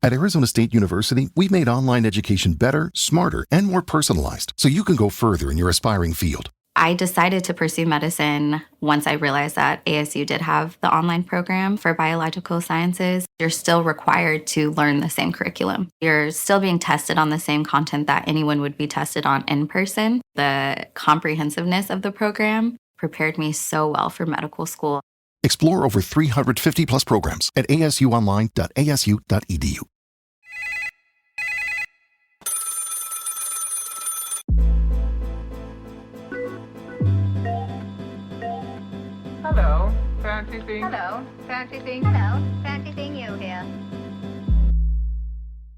At Arizona State University, we've made online education better, smarter, and more personalized so you can go further in your aspiring field. I decided to pursue medicine once I realized that ASU did have the online program for biological sciences. You're still required to learn the same curriculum. You're still being tested on the same content that anyone would be tested on in person. The comprehensiveness of the program prepared me so well for medical school. Explore over 350 plus programs at asuonline.asu.edu. Hello, fancy seeing. Hello, fancy seeing. Hello, fancy seeing you here.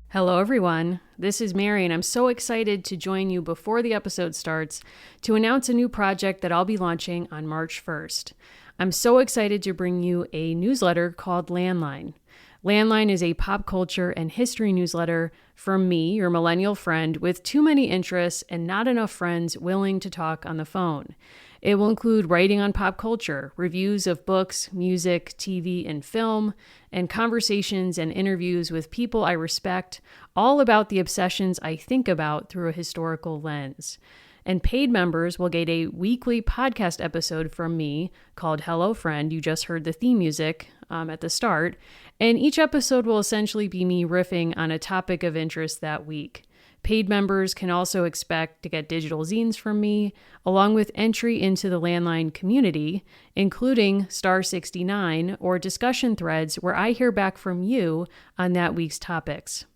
Hello, everyone. This is Mary, and I'm so excited to join you before the episode starts to announce a new project that I'll be launching on March 1st. I'm so excited to bring you a newsletter called Landline. Landline is a pop culture and history newsletter from me, your millennial friend, with too many interests and not enough friends willing to talk on the phone. It will include writing on pop culture, reviews of books, music, TV, and film, and conversations and interviews with people I respect, all about the obsessions I think about through a historical lens. And paid members will get a weekly podcast episode from me called Hello Friend. You just heard the theme music at the start. And each episode will essentially be me riffing on a topic of interest that week. Paid members can also expect to get digital zines from me, along with entry into the Landline community, including Star 69 or discussion threads where I hear back from you on that week's topics.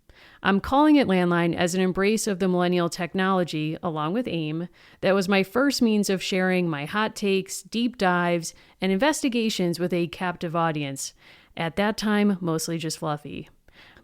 I'm calling it Landline as an embrace of the millennial technology, along with AIM, that was my first means of sharing my hot takes, deep dives, and investigations with a captive audience. At that time, mostly just fluffy.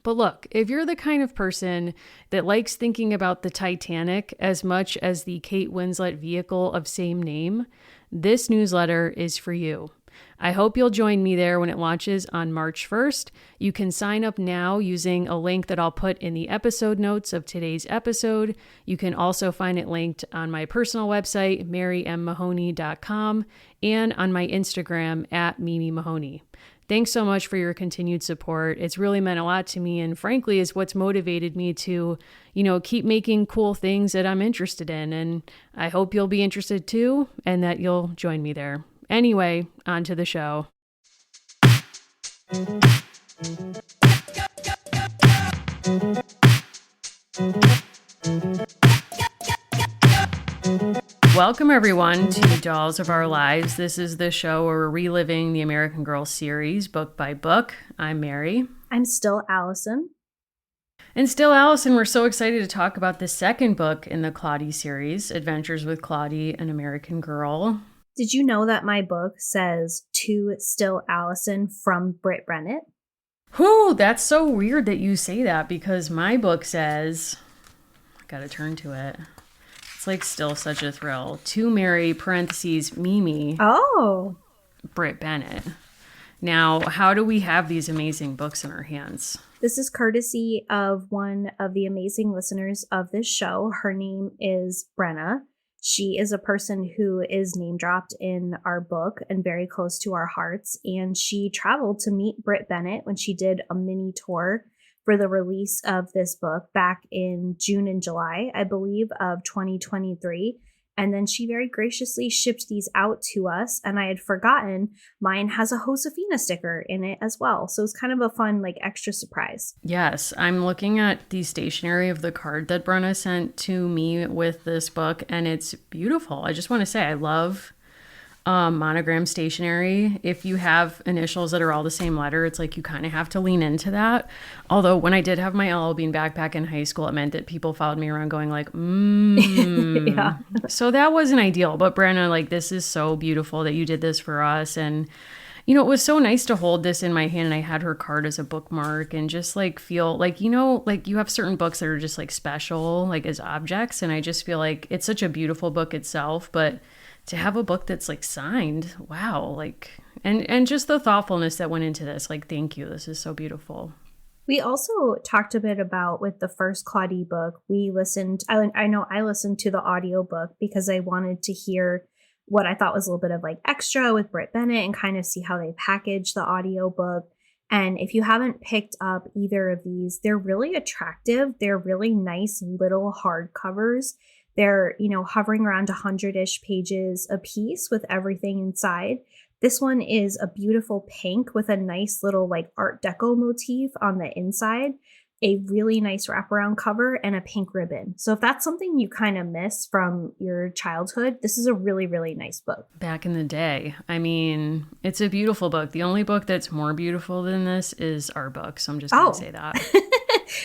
But look, if you're the kind of person that likes thinking about the Titanic as much as the Kate Winslet vehicle of same name, this newsletter is for you. I hope you'll join me there when it launches on March 1st. You can sign up now using a link that I'll put in the episode notes of today's episode. You can also find it linked on my personal website, marymmahoney.com, and on my Instagram @MimiMahoney. Thanks so much for your continued support. It's really meant a lot to me, and frankly is what's motivated me to, keep making cool things that I'm interested in. And I hope you'll be interested too, and that you'll join me there. Anyway, on to the show. Welcome, everyone, to Dolls of Our Lives. This is the show where we're reliving the American Girl series, book by book. I'm Mary. I'm still Allison. And still Allison, we're so excited to talk about the second book in the Claudie series, Adventures with Claudie, an American Girl. Did you know that my book says to Still Allison from Britt Bennett? Whew, that's so weird that you say that because my book says, I gotta turn to it. It's like still such a thrill. To Mary, parentheses, Mimi. Oh. Britt Bennett. Now, how do we have these amazing books in our hands? This is courtesy of one of the amazing listeners of this show. Her name is Brenna. She is a person who is name dropped in our book and very close to our hearts. And she traveled to meet Britt Bennett when she did a mini tour for the release of this book back in June and July, I believe, of 2023. And then she very graciously shipped these out to us. And I had forgotten mine has a Josefina sticker in it as well. So it's kind of a fun, extra surprise. Yes, I'm looking at the stationery of the card that Brenna sent to me with this book, and it's beautiful. I just want to say I love monogram stationery. If you have initials that are all the same letter, it's like you kind of have to lean into that. Although when I did have my LL Bean backpack in high school, it meant that people followed me around going like, Yeah. So that wasn't ideal. But Brenna, this is so beautiful that you did this for us. And, it was so nice to hold this in my hand, and I had her card as a bookmark and just feel you have certain books that are just special, as objects. And I just feel like it's such a beautiful book itself, but to have a book that's signed, wow, and just the thoughtfulness that went into this, thank you. This is so beautiful. We also talked a bit about with the first Claudie book, we listened, I know I listened to the audiobook because I wanted to hear what I thought was a little bit of extra with Britt Bennett and kind of see how they packaged the audiobook. And if you haven't picked up either of these, they're really attractive. They're really nice little hardcovers. They're, hovering around 100-ish pages a piece with everything inside. This one is a beautiful pink with a nice little like Art Deco motif on the inside, a really nice wraparound cover, and a pink ribbon. So if that's something you kind of miss from your childhood, this is a really, really nice book. Back in the day. I mean, it's a beautiful book. The only book that's more beautiful than this is our book. So I'm just going to say that.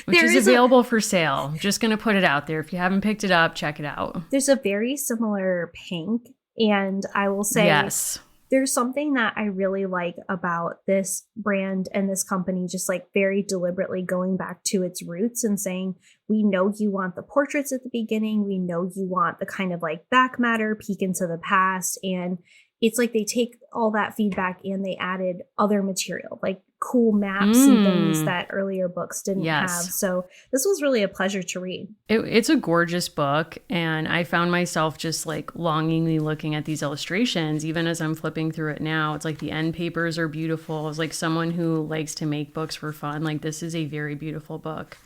Which is available for sale. Just going to put it out there. If you haven't picked it up, check it out. There's a very similar pink. And I will say, yes, there's something that I really like about this brand and this company, just like very deliberately going back to its roots and saying, we know you want the portraits at the beginning. We know you want the kind of like back matter, peek into the past. And it's like they take all that feedback and they added other material, like cool maps and things that earlier books didn't have. So this was really a pleasure to read. It's a gorgeous book. And I found myself just like longingly looking at these illustrations, even as I'm flipping through it now. It's like the end papers are beautiful. As like someone who likes to make books for fun, like this is a very beautiful book.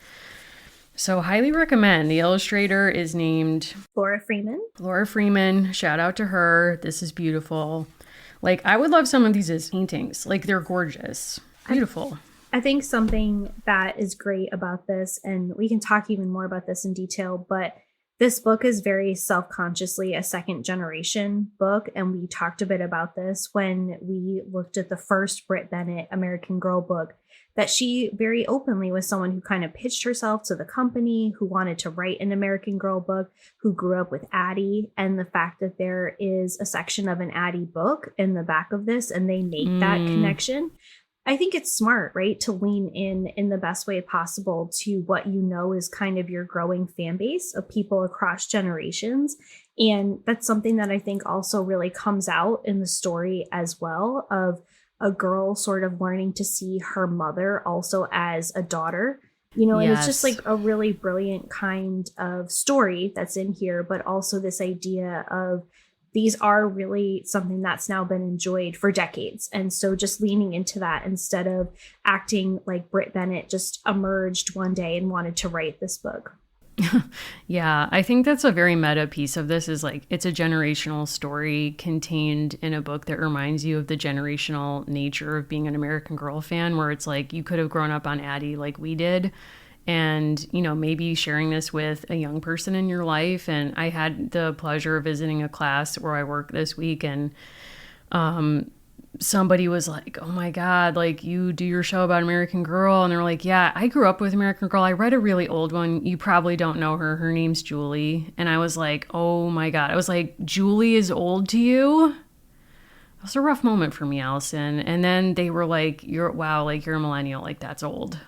So highly recommend. The illustrator is named Laura Freeman. Laura Freeman. Shout out to her. This is beautiful. Like I would love some of these as paintings. Like they're gorgeous. Beautiful. I think something that is great about this, and we can talk even more about this in detail, but this book is very self-consciously a second generation book. And we talked a bit about this when we looked at the first Brit Bennett American Girl book, that she very openly was someone who kind of pitched herself to the company, who wanted to write an American Girl book, who grew up with Addie. And the fact that there is a section of an Addie book in the back of this and they make that connection, I think it's smart, right? To lean in the best way possible to what you know is kind of your growing fan base of people across generations. And that's something that I think also really comes out in the story as well, of a girl sort of learning to see her mother also as a daughter, and it's just like a really brilliant kind of story that's in here, but also this idea of these are really something that's now been enjoyed for decades. And so just leaning into that instead of acting like Brit Bennett just emerged one day and wanted to write this book. Yeah, I think that's a very meta piece of this is like it's a generational story contained in a book that reminds you of the generational nature of being an American Girl fan, where it's like you could have grown up on Addie like we did. And, maybe sharing this with a young person in your life. And I had the pleasure of visiting a class where I work this week. And somebody was like, oh, my God, like you do your show about American Girl. And they're like, yeah, I grew up with American Girl. I read a really old one. You probably don't know her. Her name's Julie. And I was like, oh, my God. I was like, Julie is old to you? It was a rough moment for me, Allison. And then they were like, you're a millennial. Like, that's old.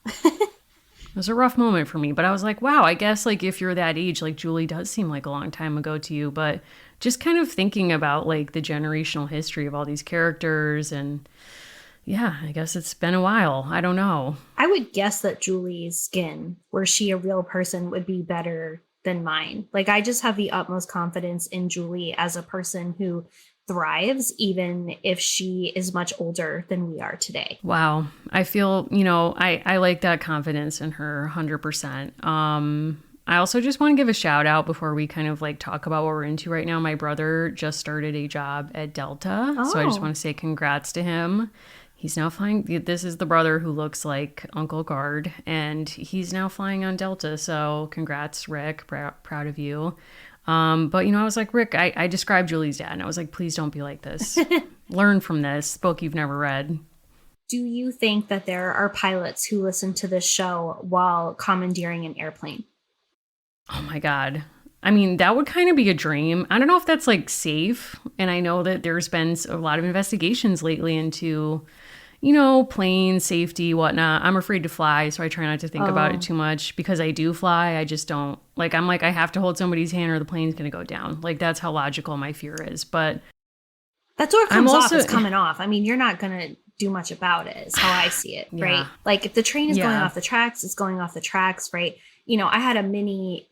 It was a rough moment for me, but I was like, wow, I guess like if you're that age, like Julie does seem like a long time ago to you, but just kind of thinking about like the generational history of all these characters. And yeah, I guess it's been a while. I don't know. I would guess that Julie's skin, were she a real person, would be better than mine. Like I just have the utmost confidence in Julie as a person who thrives, even if she is much older than we are today. Wow. I feel, I like that confidence in her 100%. I also just want to give a shout out before we kind of like talk about what we're into right now. My brother just started a job at Delta. So I just want to say congrats to him. He's now flying. This is the brother who looks like Uncle Guard, and he's now flying on Delta. So congrats, Rick. Proud of you. But, I was like, Rick, I described Julie's dad, and I was like, please don't be like this. Learn from this book you've never read. Do you think that there are pilots who listen to this show while commandeering an airplane? Oh, my God. I mean, that would kind of be a dream. I don't know if that's like safe. And I know that there's been a lot of investigations lately into, plane safety, whatnot. I'm afraid to fly, so I try not to think about it too much because I do fly. I just don't I'm like, I have to hold somebody's hand or the plane's going to go down. Like that's how logical my fear is. But that's what comes off is coming off. I mean, you're not going to do much about it is how I see it, right? Like if the train is going off the tracks, it's going off the tracks, right? I had a mini,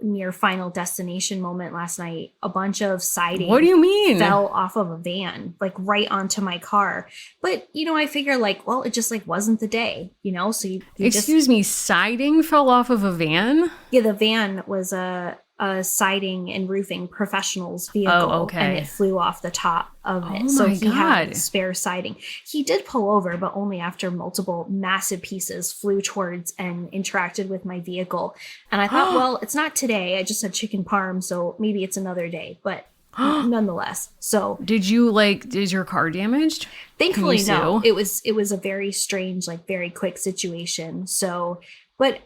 near final destination moment last night. A bunch of siding. What do you mean? Fell off of a van, like right onto my car. But, I figure like, well, it just like wasn't the day, so you Excuse me, siding fell off of a van? Yeah, the van was a siding and roofing professional's vehicle. Oh, okay. And it flew off the top of it. Oh So my he had God. spare siding. He did pull over, but only after multiple massive pieces flew towards and interacted with my vehicle. And I thought, well, it's not today. I just had chicken parm, so maybe it's another day. But nonetheless, so Is your car damaged? thankfully, Can you no. sue? It was a very strange, like very quick situation. So, but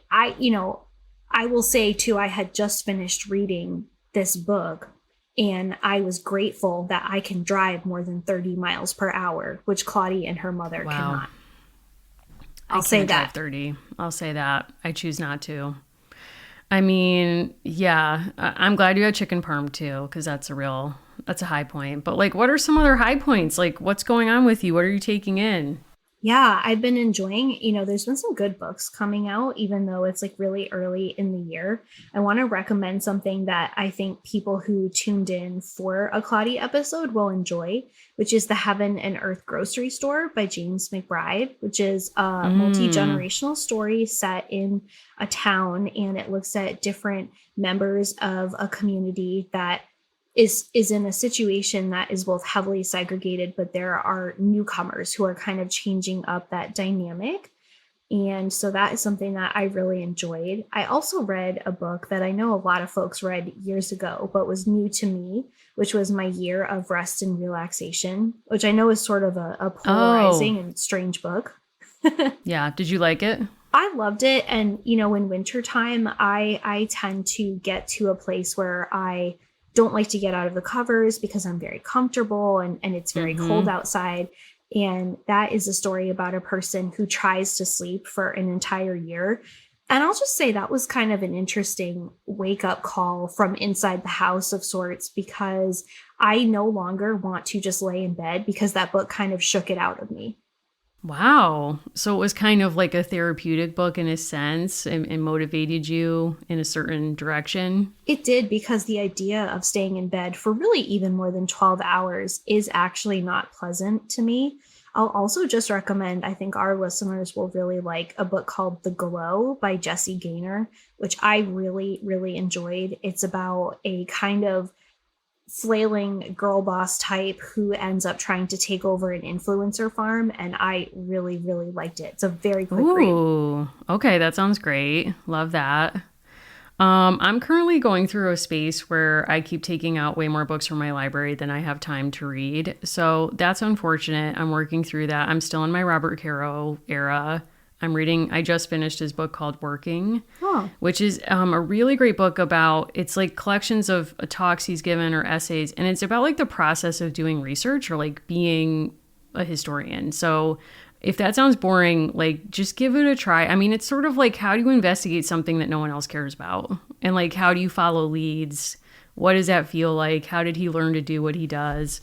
I will say too, I had just finished reading this book and I was grateful that I can drive more than 30 miles per hour, which Claudie and her mother cannot. I'll say can't drive that. 30. I'll say that. I choose not to. I mean, yeah, I'm glad you had chicken parm too, because that's a high point. But like, what are some other high points? Like, what's going on with you? What are you taking in? Yeah, I've been enjoying, there's been some good books coming out, even though it's like really early in the year. I want to recommend something that I think people who tuned in for a Claudie episode will enjoy, which is The Heaven and Earth Grocery Store by James McBride, which is a multi-generational story set in a town. And it looks at different members of a community that is in a situation that is both heavily segregated, but there are newcomers who are kind of changing up that dynamic. And so that is something that I really enjoyed. I also read a book that I know a lot of folks read years ago, but was new to me, which was My Year of Rest and Relaxation, which I know is sort of a polarizing and strange book. Yeah. Did you like it? I loved it. And, in wintertime, I tend to get to a place where I don't like to get out of the covers because I'm very comfortable and it's very cold outside. And that is a story about a person who tries to sleep for an entire year. And I'll just say that was kind of an interesting wake up call from inside the house of sorts, because I no longer want to just lay in bed, because that book kind of shook it out of me. Wow. So it was kind of like a therapeutic book in a sense, and motivated you in a certain direction. It did, because the idea of staying in bed for really even more than 12 hours is actually not pleasant to me. I'll also just recommend, I think our listeners will really like a book called The Glow by Jessie Gaynor, which I really, really enjoyed. It's about a kind of flailing girl boss type who ends up trying to take over an influencer farm, and I really, really liked it. It's a very quick read. Ooh, okay, that sounds great. Love that. I'm currently going through a space where I keep taking out way more books from my library than I have time to read. So that's unfortunate. I'm working through that. I'm still in my Robert Caro era. I just finished his book called Working, which is a really great book about, it's like collections of talks he's given or essays. And it's about like the process of doing research or like being a historian. So if that sounds boring, like just give it a try. I mean, it's sort of like, how do you investigate something that no one else cares about? And like, how do you follow leads? What does that feel like? How did he learn to do what he does?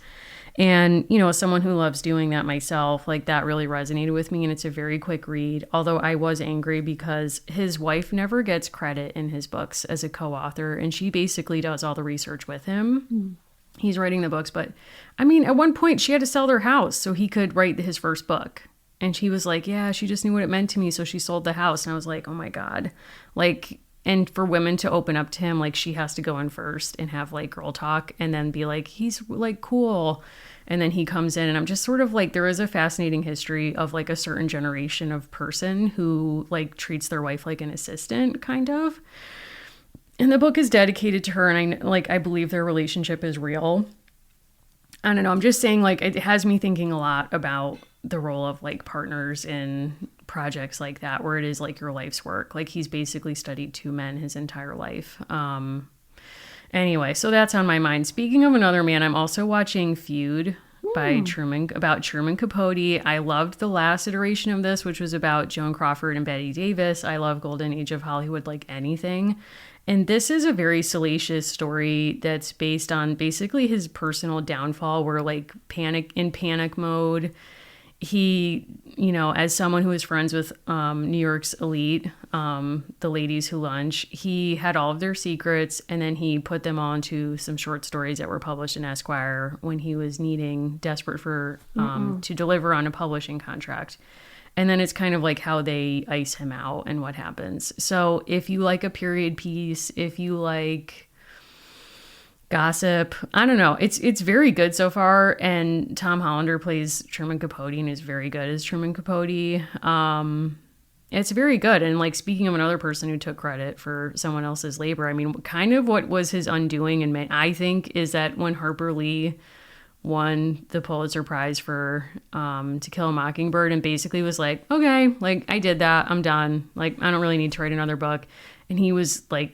And, as someone who loves doing that myself, like that really resonated with me. And it's a very quick read, although I was angry because his wife never gets credit in his books as a co-author. And she basically does all the research with him. He's writing the books. But I mean, at one point she had to sell their house so he could write his first book. And she was like, yeah, she just knew what it meant to me. So she sold the house. And I was like, oh my God. Like, and for women to open up to him, like she has to go in first and have like girl talk and then be like, he's like cool. And then he comes in, and I'm just sort of like, there is a fascinating history of like a certain generation of person who like treats their wife like an assistant kind of. And the book is dedicated to her. And I believe their relationship is real. I don't know. I'm just saying, like, it has me thinking a lot about the role of like partners in projects like that, where it is like your life's work. Like he's basically studied two men his entire life. Anyway, so that's on my mind. Speaking of another man, I'm also watching Feud by Truman Capote. I loved the last iteration of this, which was about Joan Crawford and Bette Davis. I love Golden Age of Hollywood like anything. And this is a very salacious story that's based on basically his personal downfall, where like panic mode. he, as someone who was friends with New York's elite, the ladies who lunch, he had all of their secrets, and then he put them all into some short stories that were published in Esquire when he was desperate for to deliver on a publishing contract. And then it's kind of like how they ice him out and what happens. So if you like a period piece, if you like gossip, I don't know. It's very good so far. And Tom Hollander plays Truman Capote and is very good as Truman Capote. It's very good. And like, speaking of another person who took credit for someone else's labor, I mean, kind of what was his undoing, and I think, is that when Harper Lee won the Pulitzer Prize for To Kill a Mockingbird, and basically was like, okay, like, I did that, I'm done, like, I don't really need to write another book. And he was like,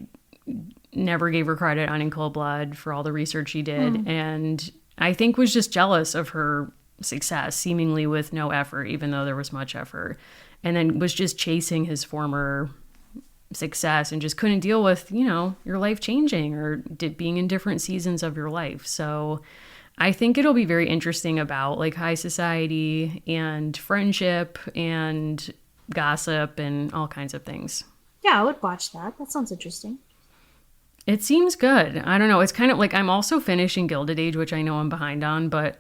never gave her credit on In Cold Blood for all the research she did, and I think was just jealous of her success, seemingly with no effort, even though there was much effort, and then was just chasing his former success and just couldn't deal with, your life changing or being in different seasons of your life. So I think it'll be very interesting about like high society and friendship and gossip and all kinds of things. Yeah, I would watch that. That sounds interesting. It seems good. I don't know. It's kind of like, I'm also finishing Gilded Age, which I know I'm behind on, but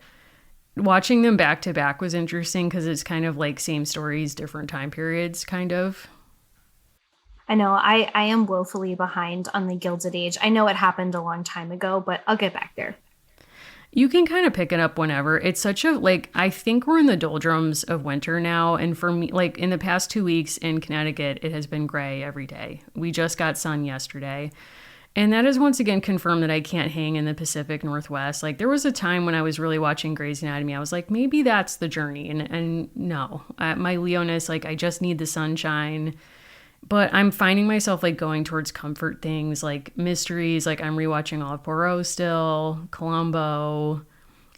watching them back to back was interesting because it's kind of like same stories, different time periods, kind of. I know I am woefully behind on the Gilded Age. I know it happened a long time ago, but I'll get back there. You can kind of pick it up whenever. It's such a, like, I think we're in the doldrums of winter now. And for me, like, in the past 2 weeks in Connecticut, it has been gray every day. We just got sun yesterday. And that has once again confirmed that I can't hang in the Pacific Northwest. Like, there was a time when I was really watching Grey's Anatomy. I was like, maybe that's the journey. And no, my Leoness, like, I just need the sunshine. But I'm finding myself like going towards comfort things like mysteries. Like, I'm rewatching all of Poirot still, Columbo,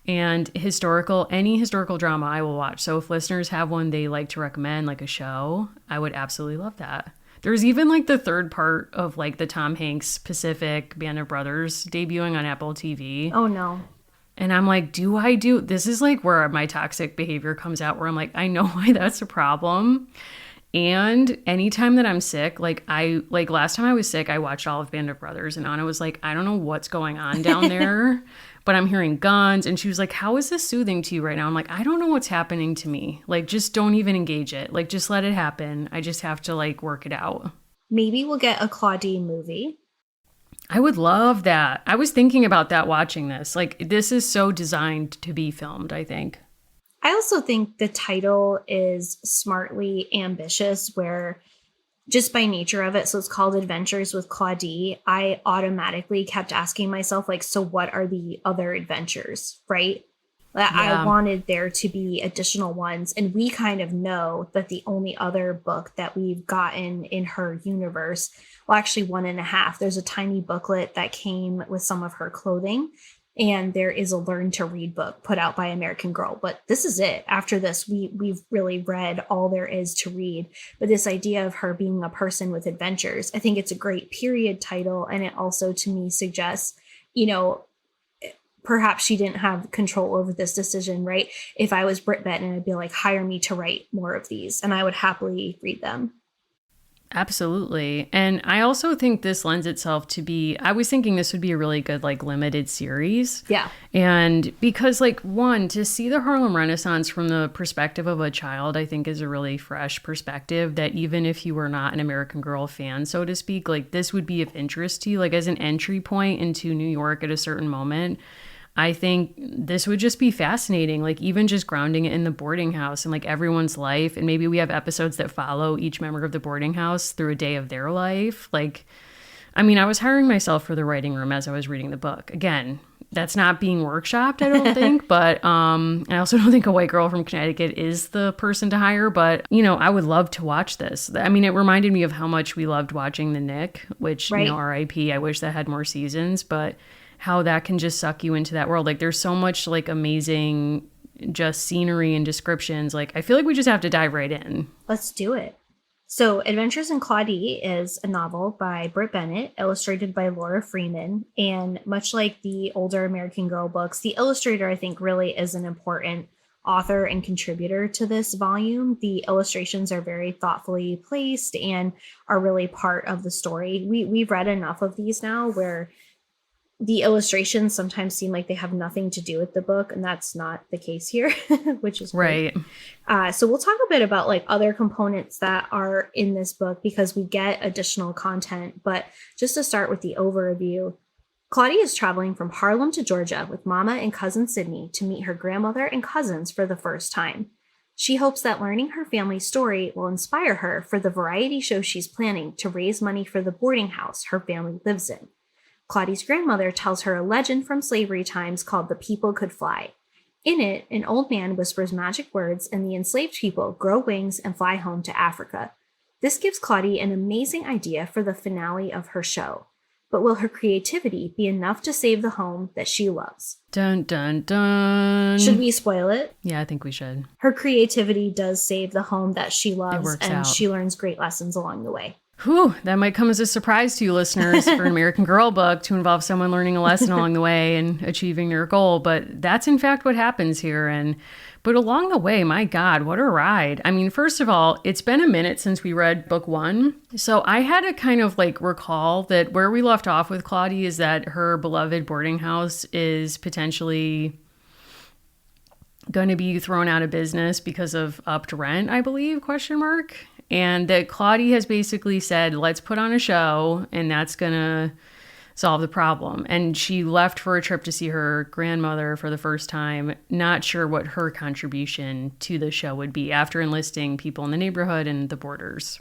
and any historical drama I will watch. So if listeners have one they like to recommend, like a show, I would absolutely love that. There's even like the third part of like the Tom Hanks Pacific Band of Brothers debuting on Apple TV. Oh no. And I'm like, this is like where my toxic behavior comes out, where I'm like, I know why that's a problem. And anytime that I'm sick, like last time I was sick, I watched all of Band of Brothers, and Anna was like, I don't know what's going on down there, but I'm hearing guns. And she was like, how is this soothing to you right now? I'm like, I don't know what's happening to me. Like, just don't even engage it. Like, just let it happen. I just have to like work it out. Maybe we'll get a Claudie movie. I would love that. I was thinking about that watching this. Like, this is so designed to be filmed, I think. I also think the title is smartly ambitious, where just by nature of it, so it's called Adventures with Claudie, I automatically kept asking myself, like, so what are the other adventures, right? Yeah. I wanted there to be additional ones. And we kind of know that the only other book that we've gotten in her universe, well, actually 1.5, there's a tiny booklet that came with some of her clothing. And there is a Learn to Read book put out by American Girl. But this is it. After this, we've really read all there is to read. But this idea of her being a person with adventures, I think it's a great period title. And it also, to me, suggests, perhaps she didn't have control over this decision, right? If I was Brit Benton, I'd be like, hire me to write more of these. And I would happily read them. Absolutely. And I also think this lends itself to I was thinking this would be a really good, like, limited series. Yeah. And because, like, one, to see the Harlem Renaissance from the perspective of a child, I think is a really fresh perspective that even if you were not an American Girl fan, so to speak, like, this would be of interest to you, like, as an entry point into New York at a certain moment. I think this would just be fascinating, like even just grounding it in the boarding house and like everyone's life. And maybe we have episodes that follow each member of the boarding house through a day of their life. Like, I mean, I was hiring myself for the writing room as I was reading the book. Again, that's not being workshopped, I don't think. But I also don't think a white girl from Connecticut is the person to hire. But, I would love to watch this. I mean, it reminded me of how much we loved watching The Knick, which, right. R.I.P. I wish that had more seasons. But how that can just suck you into that world. Like, there's so much like amazing just scenery and descriptions. Like, I feel like we just have to dive right in. Let's do it. So Adventures in Claudie is a novel by Brit Bennett, illustrated by Laura Freeman. And much like the older American Girl books, the illustrator, I think, really is an important author and contributor to this volume. The illustrations are very thoughtfully placed and are really part of the story. We've read enough of these now where the illustrations sometimes seem like they have nothing to do with the book, and that's not the case here, which is great. Right. So we'll talk a bit about like other components that are in this book because we get additional content. But just to start with the overview, Claudie is traveling from Harlem to Georgia with Mama and cousin Sydney to meet her grandmother and cousins for the first time. She hopes that learning her family's story will inspire her for the variety show she's planning to raise money for the boarding house her family lives in. Claudie's grandmother tells her a legend from slavery times called The People Could Fly. In it, an old man whispers magic words and the enslaved people grow wings and fly home to Africa. This gives Claudie an amazing idea for the finale of her show. But will her creativity be enough to save the home that she loves? Dun, dun, dun. Should we spoil it? Yeah, I think we should. Her creativity does save the home that she loves, works and out. she learns great lessons along the way. Whew, that might come as a surprise to you listeners for an American Girl book to involve someone learning a lesson along the way and achieving their goal. But that's in fact what happens here. But along the way, my God, what a ride. I mean, first of all, it's been a minute since we read book 1. So I had to kind of like recall that where we left off with Claudie is that her beloved boarding house is potentially going to be thrown out of business because of upped rent, I believe, ? And that Claudie has basically said, let's put on a show and that's going to solve the problem. And she left for a trip to see her grandmother for the first time, not sure what her contribution to the show would be after enlisting people in the neighborhood and the boarders.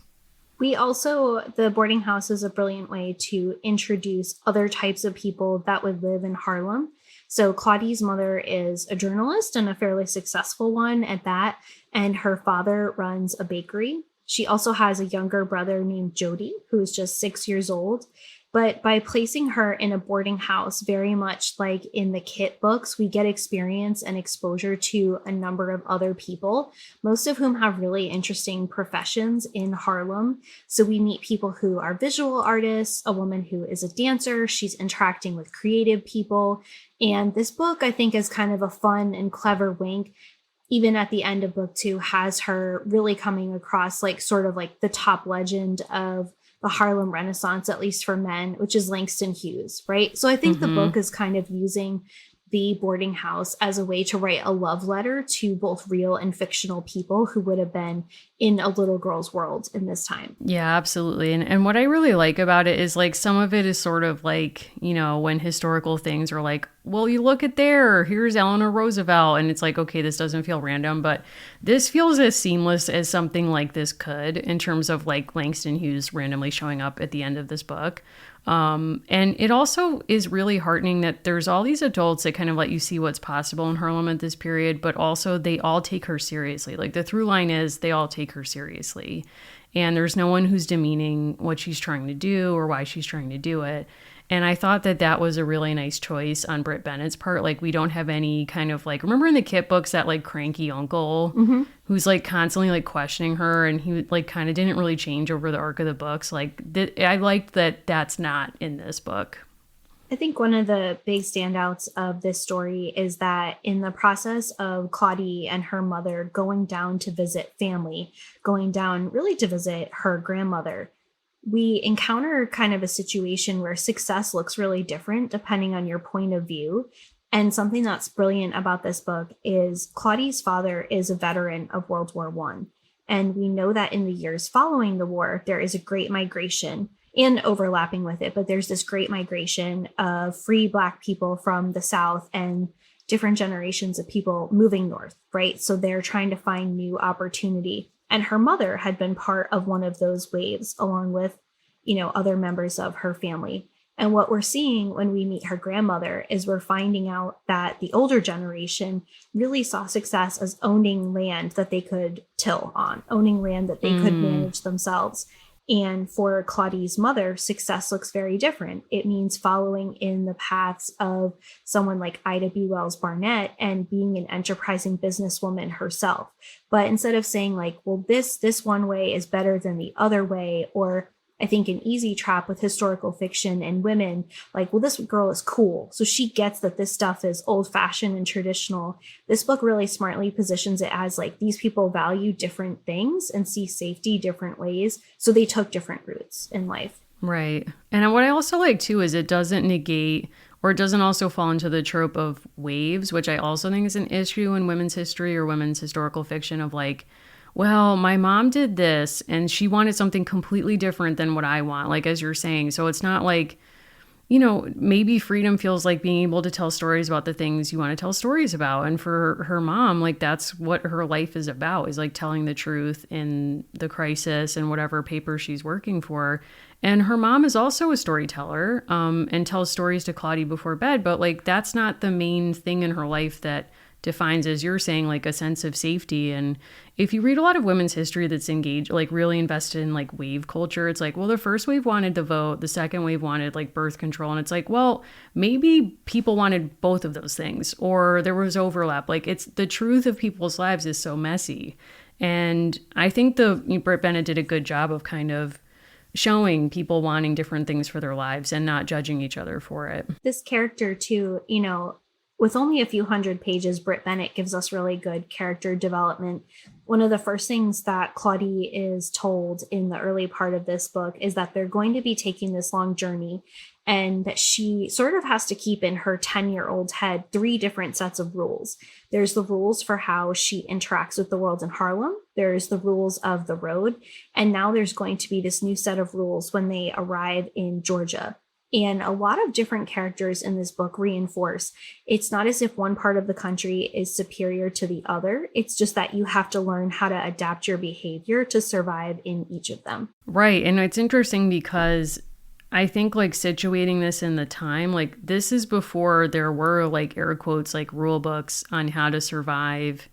The boarding house is a brilliant way to introduce other types of people that would live in Harlem. So Claudie's mother is a journalist and a fairly successful one at that. And her father runs a bakery. She also has a younger brother named Jody, who's just 6 years old. But by placing her in a boarding house, very much like in the Kit books, we get experience and exposure to a number of other people, most of whom have really interesting professions in Harlem. So we meet people who are visual artists, a woman who is a dancer, she's interacting with creative people. And this book, I think, is kind of a fun and clever wink. Even at the end of book 2, has her really coming across like sort of like the top legend of the Harlem Renaissance, at least for men, which is Langston Hughes, right? So I think the book is kind of using the boarding house as a way to write a love letter to both real and fictional people who would have been in a little girl's world in this time. Yeah, absolutely. And what I really like about it is like some of it is sort of like, you know, when historical things are like, well, you look at there, here's Eleanor Roosevelt. And it's like, okay, this doesn't feel random, but this feels as seamless as something like this could in terms of like Langston Hughes randomly showing up at the end of this book. And it also is really heartening that there's all these adults that kind of let you see what's possible in Harlem at this period, but also they all take her seriously. Like the through line is they all take her seriously. And there's no one who's demeaning what she's trying to do or why she's trying to do it. And I thought that that was a really nice choice on Britt Bennett's part. Like, we don't have any kind of like, remember in the Kit books, that like cranky uncle who's like constantly like questioning her, and he like kind of didn't really change over the arc of the books. Like, I liked that that's not in this book. I think one of the big standouts of this story is that in the process of Claudie and her mother going down to visit family, going down really to visit her grandmother, we encounter kind of a situation where success looks really different depending on your point of view. And something that's brilliant about this book is Claudie's father is a veteran of World War I. And we know that in the years following the war, there is a great migration and overlapping with it, but there's this great migration of free Black people from the South and different generations of people moving north, right? So they're trying to find new opportunity. And her mother had been part of one of those waves, along with, you know, other members of her family. And what we're seeing when we meet her grandmother is we're finding out that the older generation really saw success as owning land that they could till on, owning land that they could manage themselves. And for Claudie's mother, success looks very different. It means following in the paths of someone like Ida B. Wells Barnett and being an enterprising businesswoman herself. But instead of saying like, well, this one way is better than the other way, or I think, an easy trap with historical fiction and women. Like, well, this girl is cool, so she gets that this stuff is old-fashioned and traditional. This book really smartly positions it as like these people value different things and see safety different ways, so they took different routes in life. Right. And what I also like too is it doesn't negate, or it doesn't also fall into the trope of waves, which I also think is an issue in women's history or women's historical fiction of like, well, my mom did this and she wanted something completely different than what I want, like as you're saying. So it's not like, you know, maybe freedom feels like being able to tell stories about the things you want to tell stories about. And for her mom, like that's what her life is about, is like telling the truth in the crisis and whatever paper she's working for. And her mom is also a storyteller and tells stories to Claudie before bed. But like that's not the main thing in her life that defines, as you're saying, like a sense of safety. And if you read a lot of women's history that's engaged, like really invested in like wave culture, it's like, well, the first wave wanted the vote, the second wave wanted like birth control. And it's like, well, maybe people wanted both of those things, or there was overlap. Like it's the truth of people's lives is so messy. And I think Britt Bennett did a good job of kind of showing people wanting different things for their lives and not judging each other for it. This character too, you know, with only a few hundred pages, Britt Bennett gives us really good character development. One of the first things that Claudie is told in the early part of this book is that they're going to be taking this long journey, and that she sort of has to keep in her 10-year-old head 3 different sets of rules. There's the rules for how she interacts with the world in Harlem. There's the rules of the road. And now there's going to be this new set of rules when they arrive in Georgia. And a lot of different characters in this book reinforce it's not as if one part of the country is superior to the other. It's just that you have to learn how to adapt your behavior to survive in each of them. Right. And it's interesting because I think like situating this in the time, like this is before there were like air quotes, like rule books on how to survive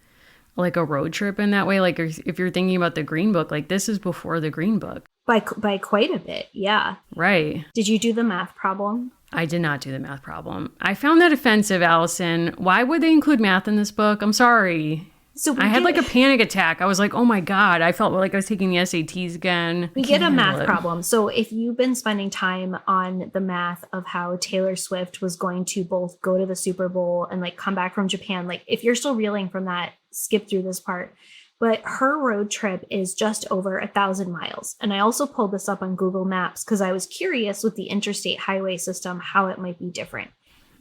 like a road trip in that way. Like if you're thinking about the Green Book, like this is before the Green Book. By quite a bit, yeah. Right. Did you do the math problem? I did not do the math problem. I found that offensive, Allison. Why would they include math in this book? I'm sorry. So I had like a panic attack. I was like, oh my God. I felt like I was taking the SATs again. We get a math problem. So if you've been spending time on the math of how Taylor Swift was going to both go to the Super Bowl and like come back from Japan, like if you're still reeling from that, skip through this part. But her road trip is just over 1,000 miles. And I also pulled this up on Google Maps because I was curious with the interstate highway system, how it might be different.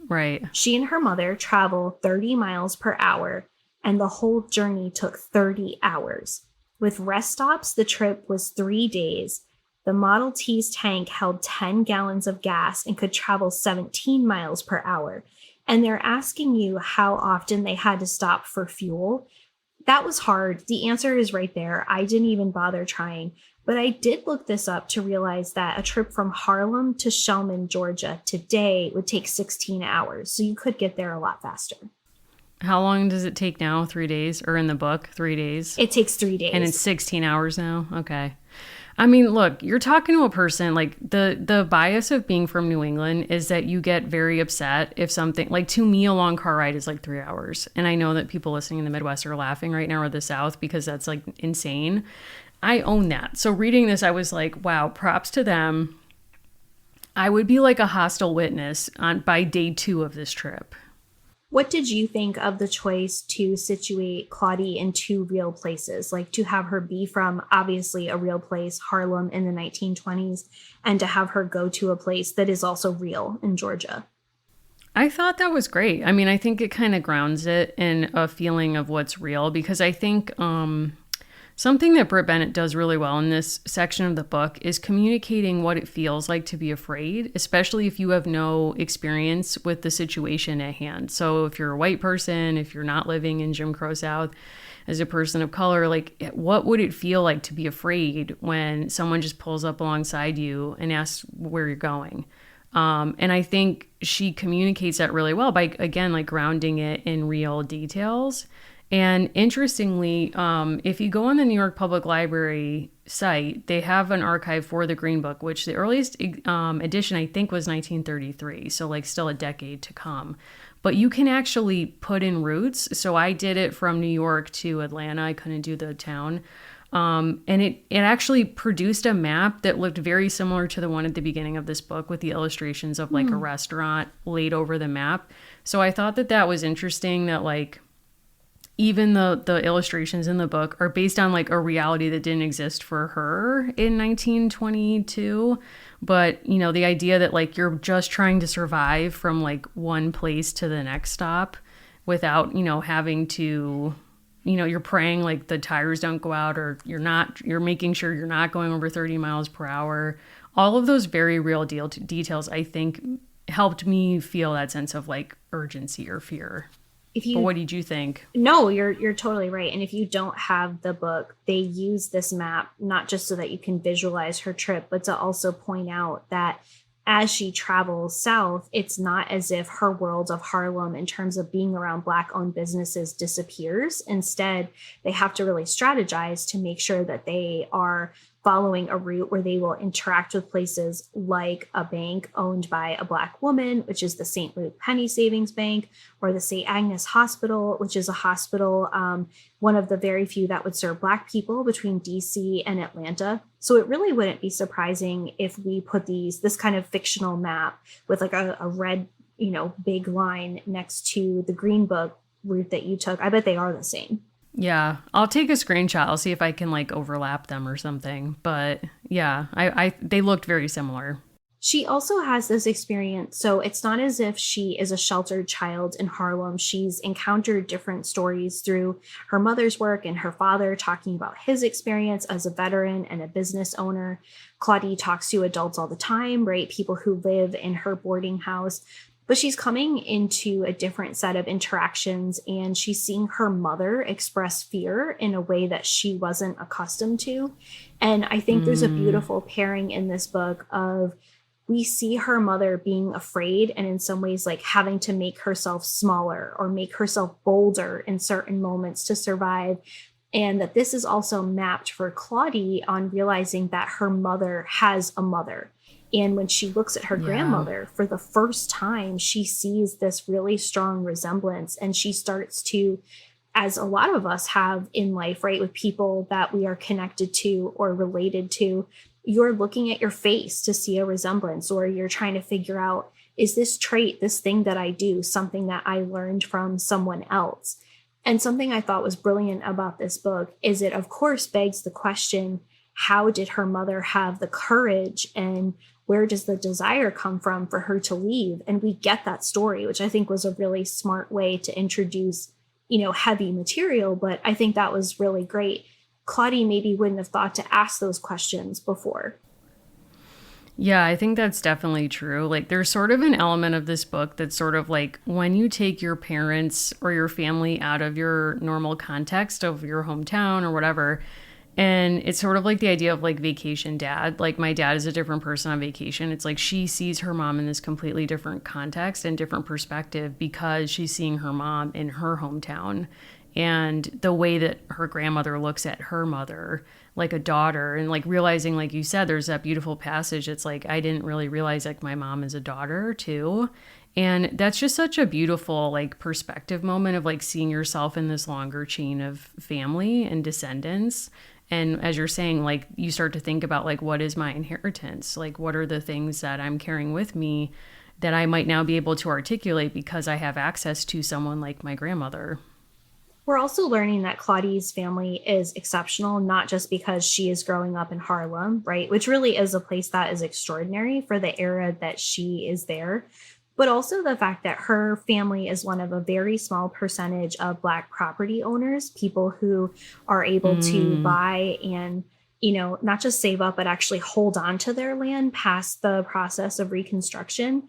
Right. She and her mother travel 30 miles per hour, and the whole journey took 30 hours. With rest stops, the trip was 3 days. The Model T's tank held 10 gallons of gas and could travel 17 miles per hour. And they're asking you how often they had to stop for fuel. That was hard. The answer is right there. I didn't even bother trying. But I did look this up to realize that a trip from Harlem to Shellman, Georgia today would take 16 hours. So you could get there a lot faster. How long does it take now? 3 days? Or in the book, 3 days? It takes 3 days. And it's 16 hours now? Okay. I mean, look, you're talking to a person, like the bias of being from New England is that you get very upset if something, like to me, a long car ride is like 3 hours. And I know that people listening in the Midwest are laughing right now, or the South, because that's like insane. I own that. So reading this, I was like, wow, props to them. I would be like a hostile witness by day 2 of this trip. What did you think of the choice to situate Claudie in 2 real places, like to have her be from obviously a real place, Harlem in the 1920s, and to have her go to a place that is also real in Georgia? I thought that was great. I mean, I think it kind of grounds it in a feeling of what's real, because I think something that Britt Bennett does really well in this section of the book is communicating what it feels like to be afraid, especially if you have no experience with the situation at hand. So if you're a white person, if you're not living in Jim Crow South, as a person of color, like what would it feel like to be afraid when someone just pulls up alongside you and asks where you're going? And I think she communicates that really well by, again, like grounding it in real details. And interestingly, if you go on the New York Public Library site, they have an archive for the Green Book, which the earliest edition, I think, was 1933. So like still a decade to come. But you can actually put in routes. So I did it from New York to Atlanta. I couldn't do the town. And it actually produced a map that looked very similar to the one at the beginning of this book with the illustrations of like a restaurant laid over the map. So I thought that was interesting that like even the illustrations in the book are based on like a reality that didn't exist for her in 1922. But, you know, the idea that like you're just trying to survive from like one place to the next stop without, you know, having to, you know, you're praying like the tires don't go out, or you're making sure you're not going over 30 miles per hour. All of those very real details, I think, helped me feel that sense of like urgency or fear. But what did you think? No, you're totally right. And if you don't have the book, they use this map not just so that you can visualize her trip, but to also point out that as she travels south, it's not as if her world of Harlem in terms of being around Black-owned businesses disappears. Instead, they have to really strategize to make sure that they are following a route where they will interact with places like a bank owned by a Black woman, which is the St. Luke Penny Savings Bank, or the St. Agnes Hospital, which is a hospital, one of the very few that would serve Black people between DC and Atlanta. So it really wouldn't be surprising if we put this kind of fictional map with like a red, you know, big line next to the Green Book route that you took. I bet they are the same. Yeah, I'll take a screenshot. I'll see if I can like overlap them or something. But yeah, they looked very similar. She also has this experience. So it's not as if she is a sheltered child in Harlem. She's encountered different stories through her mother's work and her father talking about his experience as a veteran and a business owner. Claudie talks to adults all the time, right? People who live in her boarding house. But she's coming into a different set of interactions, and she's seeing her mother express fear in a way that she wasn't accustomed to. And I think there's a beautiful pairing in this book of we see her mother being afraid and in some ways like having to make herself smaller or make herself bolder in certain moments to survive. And that this is also mapped for Claudie on realizing that her mother has a mother. And when she looks at her grandmother for the first time, she sees this really strong resemblance, and she starts to, as a lot of us have in life, right, with people that we are connected to or related to, you're looking at your face to see a resemblance, or you're trying to figure out, is this trait, this thing that I do, something that I learned from someone else? And something I thought was brilliant about this book is it, of course, begs the question, how did her mother have the courage, and where does the desire come from for her to leave? And we get that story, which I think was a really smart way to introduce, you know, heavy material. But I think that was really great. Claudie maybe wouldn't have thought to ask those questions before. Yeah, I think that's definitely true. Like there's sort of an element of this book that's sort of like when you take your parents or your family out of your normal context of your hometown or whatever. And it's sort of like the idea of like vacation dad. Like my dad is a different person on vacation. It's like she sees her mom in this completely different context and different perspective because she's seeing her mom in her hometown. And the way that her grandmother looks at her mother like a daughter, and like realizing, like you said, there's that beautiful passage. It's like, I didn't really realize like my mom is a daughter too. And that's just such a beautiful like perspective moment of like seeing yourself in this longer chain of family and descendants. And as you're saying, like you start to think about like, what is my inheritance? Like, what are the things that I'm carrying with me that I might now be able to articulate because I have access to someone like my grandmother? We're also learning that Claudie's family is exceptional, not just because she is growing up in Harlem, right? Which really is a place that is extraordinary for the era that she is there, but also the fact that her family is one of a very small percentage of Black property owners, people who are able to buy and, you know, not just save up, but actually hold on to their land past the process of Reconstruction.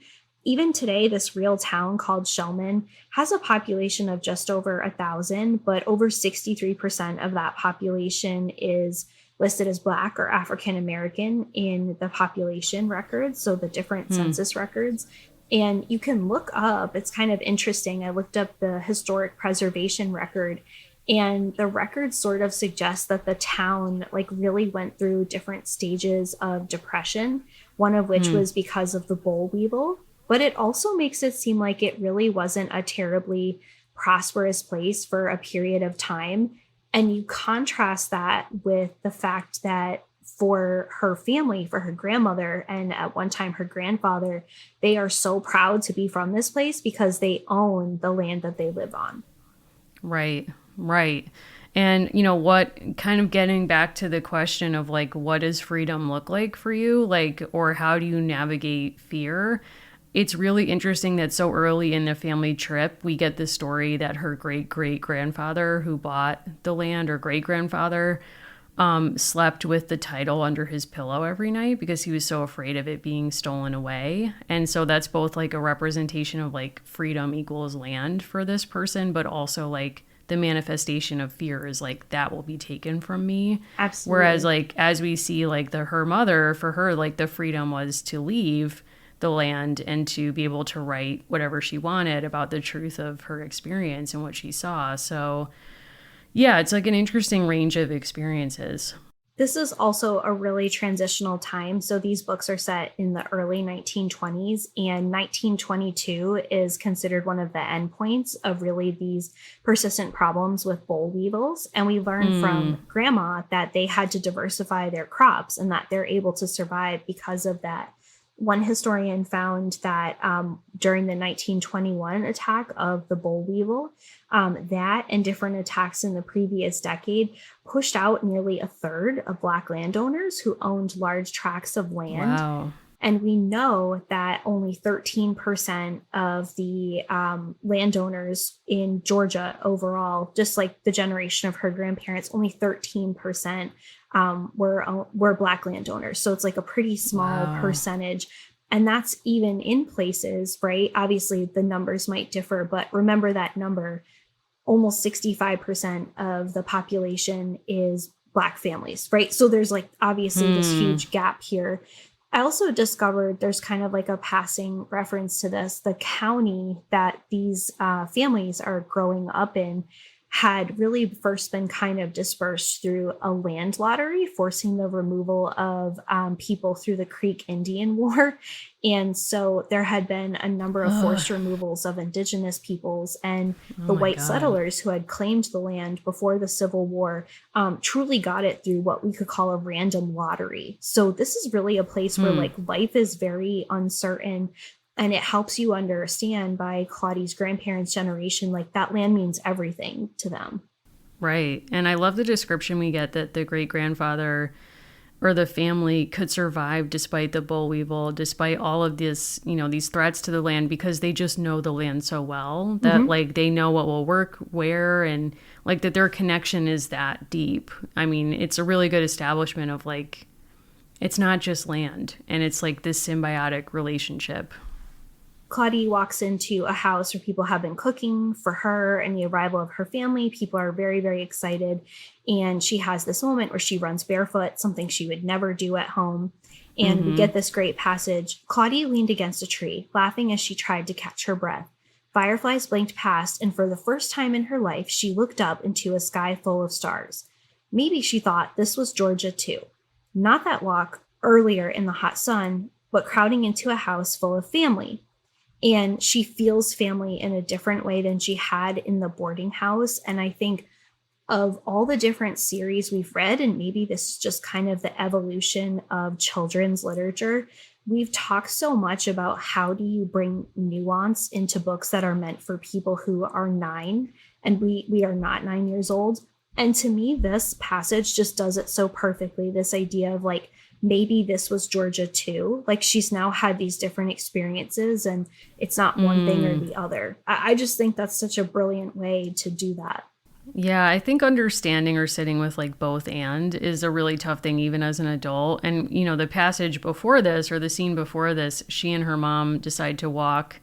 Even today, this real town called Shellman has a population of just over 1,000, but over 63% of that population is listed as Black or African American in the population records, so the different census records. And you can look up, it's kind of interesting. I looked up the historic preservation record, and the record sort of suggests that the town like really went through different stages of depression, one of which was because of the boll weevil. But it also makes it seem like it really wasn't a terribly prosperous place for a period of time. And you contrast that with the fact that for her family, for her grandmother, and at one time her grandfather, they are so proud to be from this place because they own the land that they live on. Right, right. And what, kind of getting back to the question of like, what does freedom look like for you? Like, or how do you navigate fear? It's really interesting that so early in the family trip, we get the story that her great-great-grandfather who bought the land, or great-grandfather, slept with the title under his pillow every night because he was so afraid of it being stolen away. And so that's both like a representation of like freedom equals land for this person, but also like the manifestation of fear is like, that will be taken from me. Absolutely. Whereas like, as we see like her mother, for her, like the freedom was to leave the land and to be able to write whatever she wanted about the truth of her experience and what she saw. So yeah, it's like an interesting range of experiences. This is also a really transitional time. So these books are set in the early 1920s, and 1922 is considered one of the endpoints of really these persistent problems with boll weevils. And we learn from Grandma that they had to diversify their crops and that they're able to survive because of that. One historian found that during the 1921 attack of the boll weevil, that and different attacks in the previous decade pushed out nearly a third of Black landowners who owned large tracts of land. Wow. And we know that only 13% of the landowners in Georgia overall, just like the generation of her grandparents, only 13% were Black landowners. So it's like a pretty small percentage. And that's even in places, right? Obviously, the numbers might differ, but remember that number, almost 65% of the population is Black families, right? So there's like obviously this huge gap here. I also discovered there's kind of like a passing reference to this. The county that these families are growing up in had really first been kind of dispersed through a land lottery, forcing the removal of people through the Creek Indian War. And so there had been a number of forced removals of indigenous peoples, and the white settlers who had claimed the land before the Civil War truly got it through what we could call a random lottery. So this is really a place where like life is very uncertain. And it helps you understand by Claudie's grandparents' generation, like that land means everything to them. Right. And I love the description we get that the great-grandfather or the family could survive despite the boll weevil, despite all of this, these threats to the land, because they just know the land so well that like they know what will work where, and like that their connection is that deep. I mean, it's a really good establishment of like, it's not just land, and it's like this symbiotic relationship. Claudie walks into a house where people have been cooking for her and the arrival of her family. People are very, very excited. And she has this moment where she runs barefoot, something she would never do at home. And we get this great passage. Claudie leaned against a tree, laughing as she tried to catch her breath. Fireflies blinked past, and for the first time in her life, she looked up into a sky full of stars. Maybe she thought this was Georgia too. Not that walk earlier in the hot sun, but crowding into a house full of family. And she feels family in a different way than she had in the boarding house. And I think of all the different series we've read, and maybe this is just kind of the evolution of children's literature, we've talked so much about how do you bring nuance into books that are meant for people who are 9, and we are not 9 years old. And to me, this passage just does it so perfectly. This idea of like, maybe this was Georgia too. Like she's now had these different experiences and it's not one thing or the other. I just think that's such a brilliant way to do that. Yeah, I think understanding or sitting with like both and is a really tough thing even as an adult. And, the passage before this, or the scene before this, she and her mom decide to walk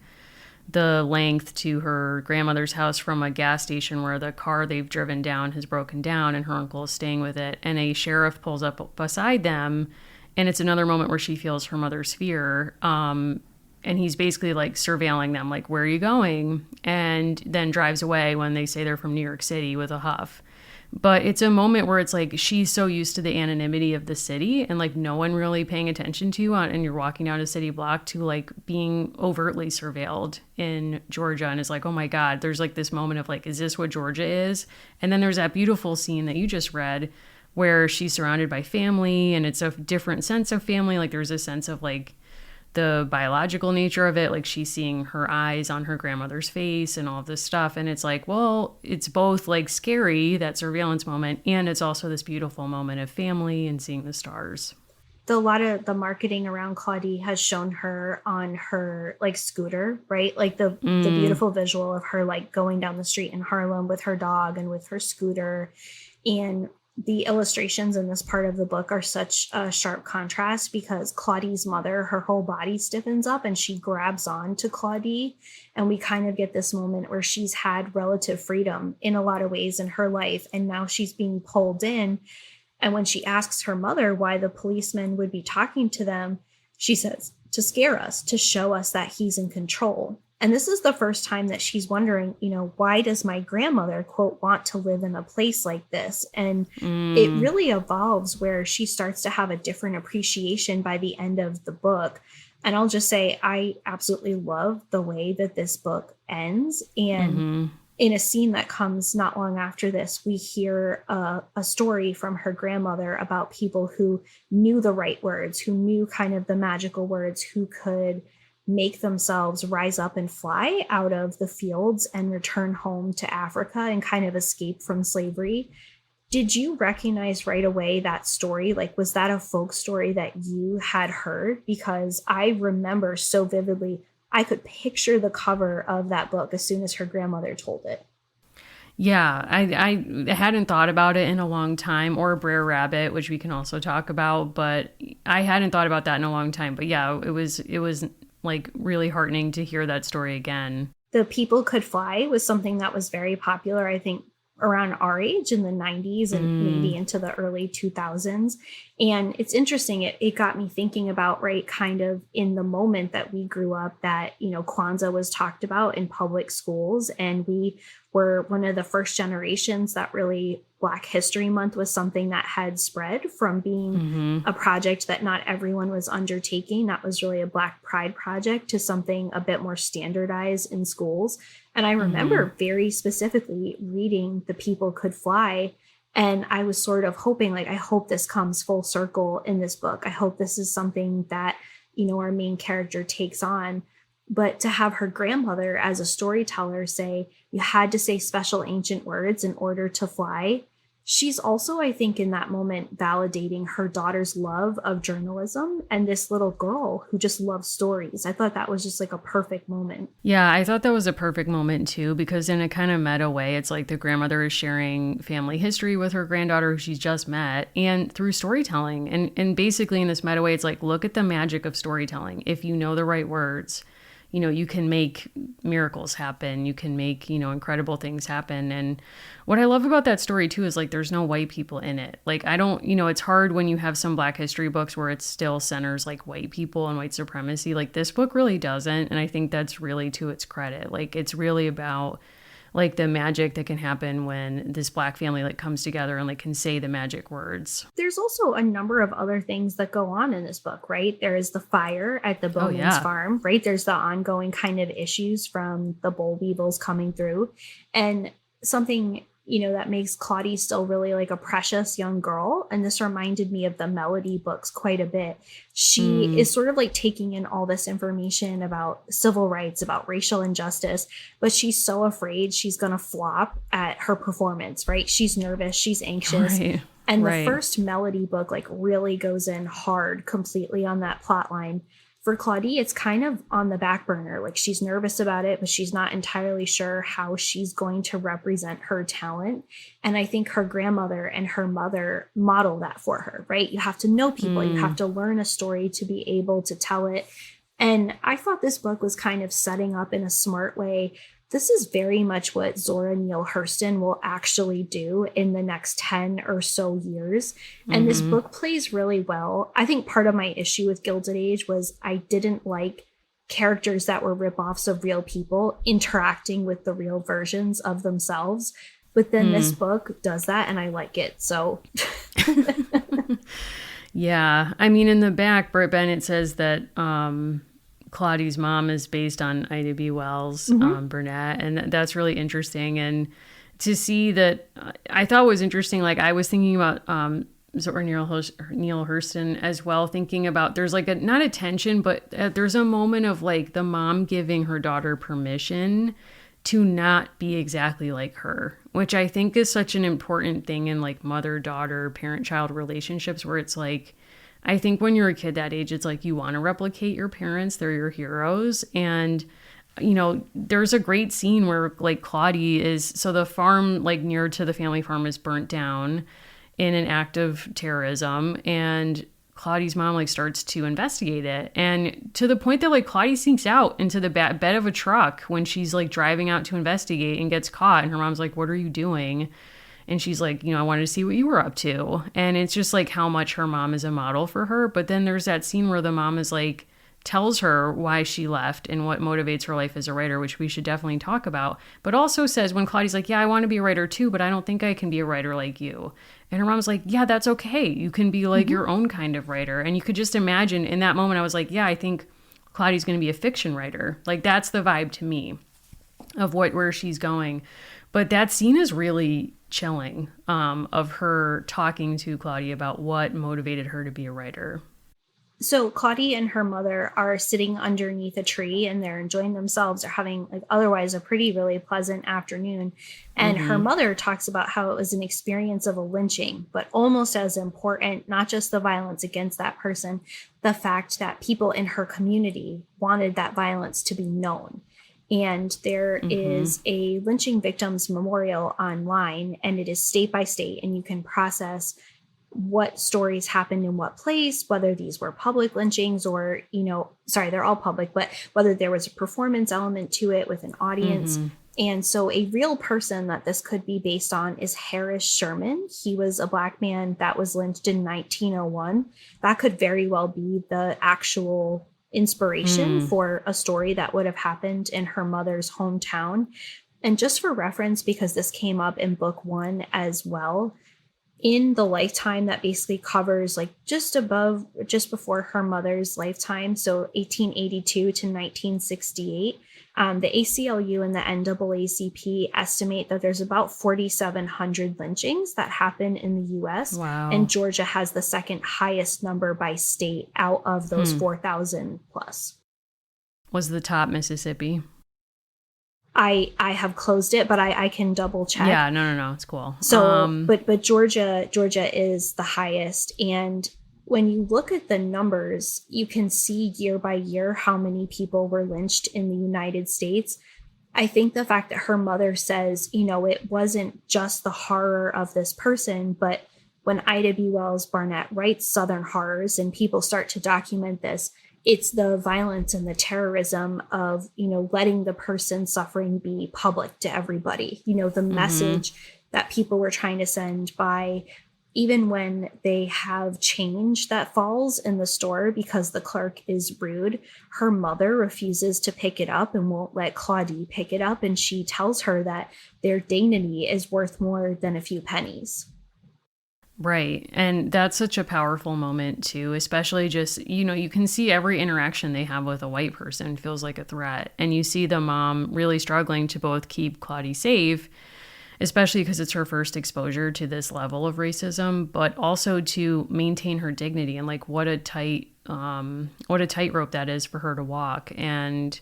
the length to her grandmother's house from a gas station where the car they've driven down has broken down and her uncle is staying with it. And a sheriff pulls up beside them. And it's another moment where she feels her mother's fear. And he's basically like surveilling them, like, where are you going? And then drives away when they say they're from New York City with a huff, But it's a moment where it's like she's so used to the anonymity of the city and like no one really paying attention to you and you're walking down a city block to like being overtly surveilled in Georgia, and is like, oh my God, there's like this moment of like, is this what Georgia is? And then there's that beautiful scene that you just read where she's surrounded by family, and it's a different sense of family. Like there's a sense of like the biological nature of it, like she's seeing her eyes on her grandmother's face and all of this stuff. And it's like, well, it's both like scary, that surveillance moment, and it's also this beautiful moment of family and seeing the stars. A lot of the marketing around Claudie has shown her on her like scooter, right? Like the beautiful visual of her like going down the street in Harlem with her dog and with her scooter. And the illustrations in this part of the book are such a sharp contrast because Claudie's mother, her whole body stiffens up and she grabs on to Claudie. And we kind of get this moment where she's had relative freedom in a lot of ways in her life. And now she's being pulled in. And when she asks her mother why the policeman would be talking to them, she says, to scare us, to show us that he's in control. And this is the first time that she's wondering, why does my grandmother, quote, want to live in a place like this? And it really evolves where she starts to have a different appreciation by the end of the book. And I'll just say, I absolutely love the way that this book ends. And in a scene that comes not long after this, we hear a story from her grandmother about people who knew the right words, who knew kind of the magical words, who could make themselves rise up and fly out of the fields and return home to Africa and kind of escape from slavery. Did you recognize right away that story? Like, was that a folk story that you had heard? Because I remember so vividly, I could picture the cover of that book as soon as her grandmother told it. Yeah, I hadn't thought about it in a long time, or Brer Rabbit, which we can also talk about, but I hadn't thought about that in a long time. But yeah, it was like really heartening to hear that story again. The People Could Fly was something that was very popular, I think, around our age in the 90s and maybe into the early 2000s. And it's interesting. It got me thinking about, right, kind of in the moment that we grew up that, Kwanzaa was talked about in public schools. And we were one of the first generations that really Black History Month was something that had spread from being a project that not everyone was undertaking. That was really a Black Pride project to something a bit more standardized in schools. And I remember very specifically reading The People Could Fly. And I was sort of hoping, like, I hope this comes full circle in this book. I hope this is something that, our main character takes on. But to have her grandmother as a storyteller say, you had to say special ancient words in order to fly. She's also, I think, in that moment, validating her daughter's love of journalism and this little girl who just loves stories. I thought that was just like a perfect moment. Yeah, I thought that was a perfect moment too, because in a kind of meta way, it's like the grandmother is sharing family history with her granddaughter who she's just met, and through storytelling. And basically in this meta way, it's like, look at the magic of storytelling. If you know the right words, you can make miracles happen. You can make, incredible things happen. And what I love about that story too is like, there's no white people in it. Like, I don't, it's hard when you have some Black history books where it still centers like white people and white supremacy. Like, this book really doesn't. And I think that's really to its credit. Like, it's really about like the magic that can happen when this Black family like comes together and like can say the magic words. There's also a number of other things that go on in this book, right? There is the fire at the Bowman's farm, right? There's the ongoing kind of issues from the boll weevils coming through, and something that makes Claudie still really like a precious young girl. And this reminded me of the Melody books quite a bit. She is sort of like taking in all this information about civil rights, about racial injustice, but she's so afraid she's going to flop at her performance, right? She's nervous, she's anxious. Right. And the first Melody book like really goes in hard completely on that plot line. For Claudie, it's kind of on the back burner. Like, she's nervous about it, but she's not entirely sure how she's going to represent her talent. And I think her grandmother and her mother model that for her, right? You have to know people. You have to learn a story to be able to tell it. And I thought this book was kind of setting up in a smart way. This is very much what Zora Neale Hurston will actually do in the next 10 or so years. And this book plays really well. I think part of my issue with Gilded Age was I didn't like characters that were ripoffs of real people interacting with the real versions of themselves. But then this book does that, and I like it. So Yeah. I mean, in the back, Britt Bennett says that Claudie's mom is based on Ida B. Wells, Burnett. And that's really interesting. And to see that, I thought was interesting. Like, I was thinking about Neil Hurston as well, thinking about there's like not a tension, but there's a moment of like the mom giving her daughter permission to not be exactly like her, which I think is such an important thing in like mother-daughter, parent-child relationships, where it's like, I think when you're a kid that age, it's like you want to replicate your parents. They're your heroes. And, you know, there's a great scene where like Claudie is, so the farm like near to the family farm is burnt down in an act of terrorism. And Claudie's mom like starts to investigate it, and to the point that like Claudie sneaks out into the bed of a truck when she's like driving out to investigate and gets caught, and her mom's like, "What are you doing?" And she's like, "You know, I wanted to see what you were up to." And it's just like how much her mom is a model for her. But then there's that scene where the mom is like, tells her why she left and what motivates her life as a writer, which we should definitely talk about, but also says when Claudie's like, "Yeah, I want to be a writer too, but I don't think I can be a writer like you." And her mom's like, "Yeah, that's okay. You can be like your own kind of writer." And you could just imagine in that moment, I was like, yeah, I think Claudie's going to be a fiction writer. Like, that's the vibe to me of where she's going. But that scene is really chilling, of her talking to Claudie about what motivated her to be a writer. So Claudie and her mother are sitting underneath a tree, and they're enjoying themselves. They're having like otherwise a really pleasant afternoon. And her mother talks about how it was an experience of a lynching, but almost as important, not just the violence against that person, the fact that people in her community wanted that violence to be known. And there is a lynching victims memorial online, and it is state by state, and you can process what stories happened in what place, whether these were public lynchings or, they're all public, but whether there was a performance element to it with an audience. And so a real person that this could be based on is Harris Sherman. He was a Black man that was lynched in 1901. That could very well be the actual inspiration for a story that would have happened in her mother's hometown. And just for reference, because this came up in book 1 as well, in the lifetime that basically covers like just before her mother's lifetime, so 1882 to 1968, the ACLU and the NAACP estimate that there's about 4,700 lynchings that happen in the U.S. Wow. And Georgia has the second highest number by state out of those 4,000 plus. Was the top Mississippi? I have closed it, but I can double check. Yeah, no, it's cool. So, but Georgia is the highest. And when you look at the numbers, you can see year by year how many people were lynched in the United States. I think the fact that her mother says, it wasn't just the horror of this person, but when Ida B. Wells Barnett writes Southern Horrors and people start to document this, it's the violence and the terrorism of, letting the person suffering be public to everybody. The message that people were trying to send by, even when they have change that falls in the store because the clerk is rude, her mother refuses to pick it up and won't let Claudie pick it up. And she tells her that their dignity is worth more than a few pennies. Right. And that's such a powerful moment, too, especially just, you can see every interaction they have with a white person feels like a threat. And you see the mom really struggling to both keep Claudie safe, especially because it's her first exposure to this level of racism, but also to maintain her dignity. And like, what a tightrope that is for her to walk. And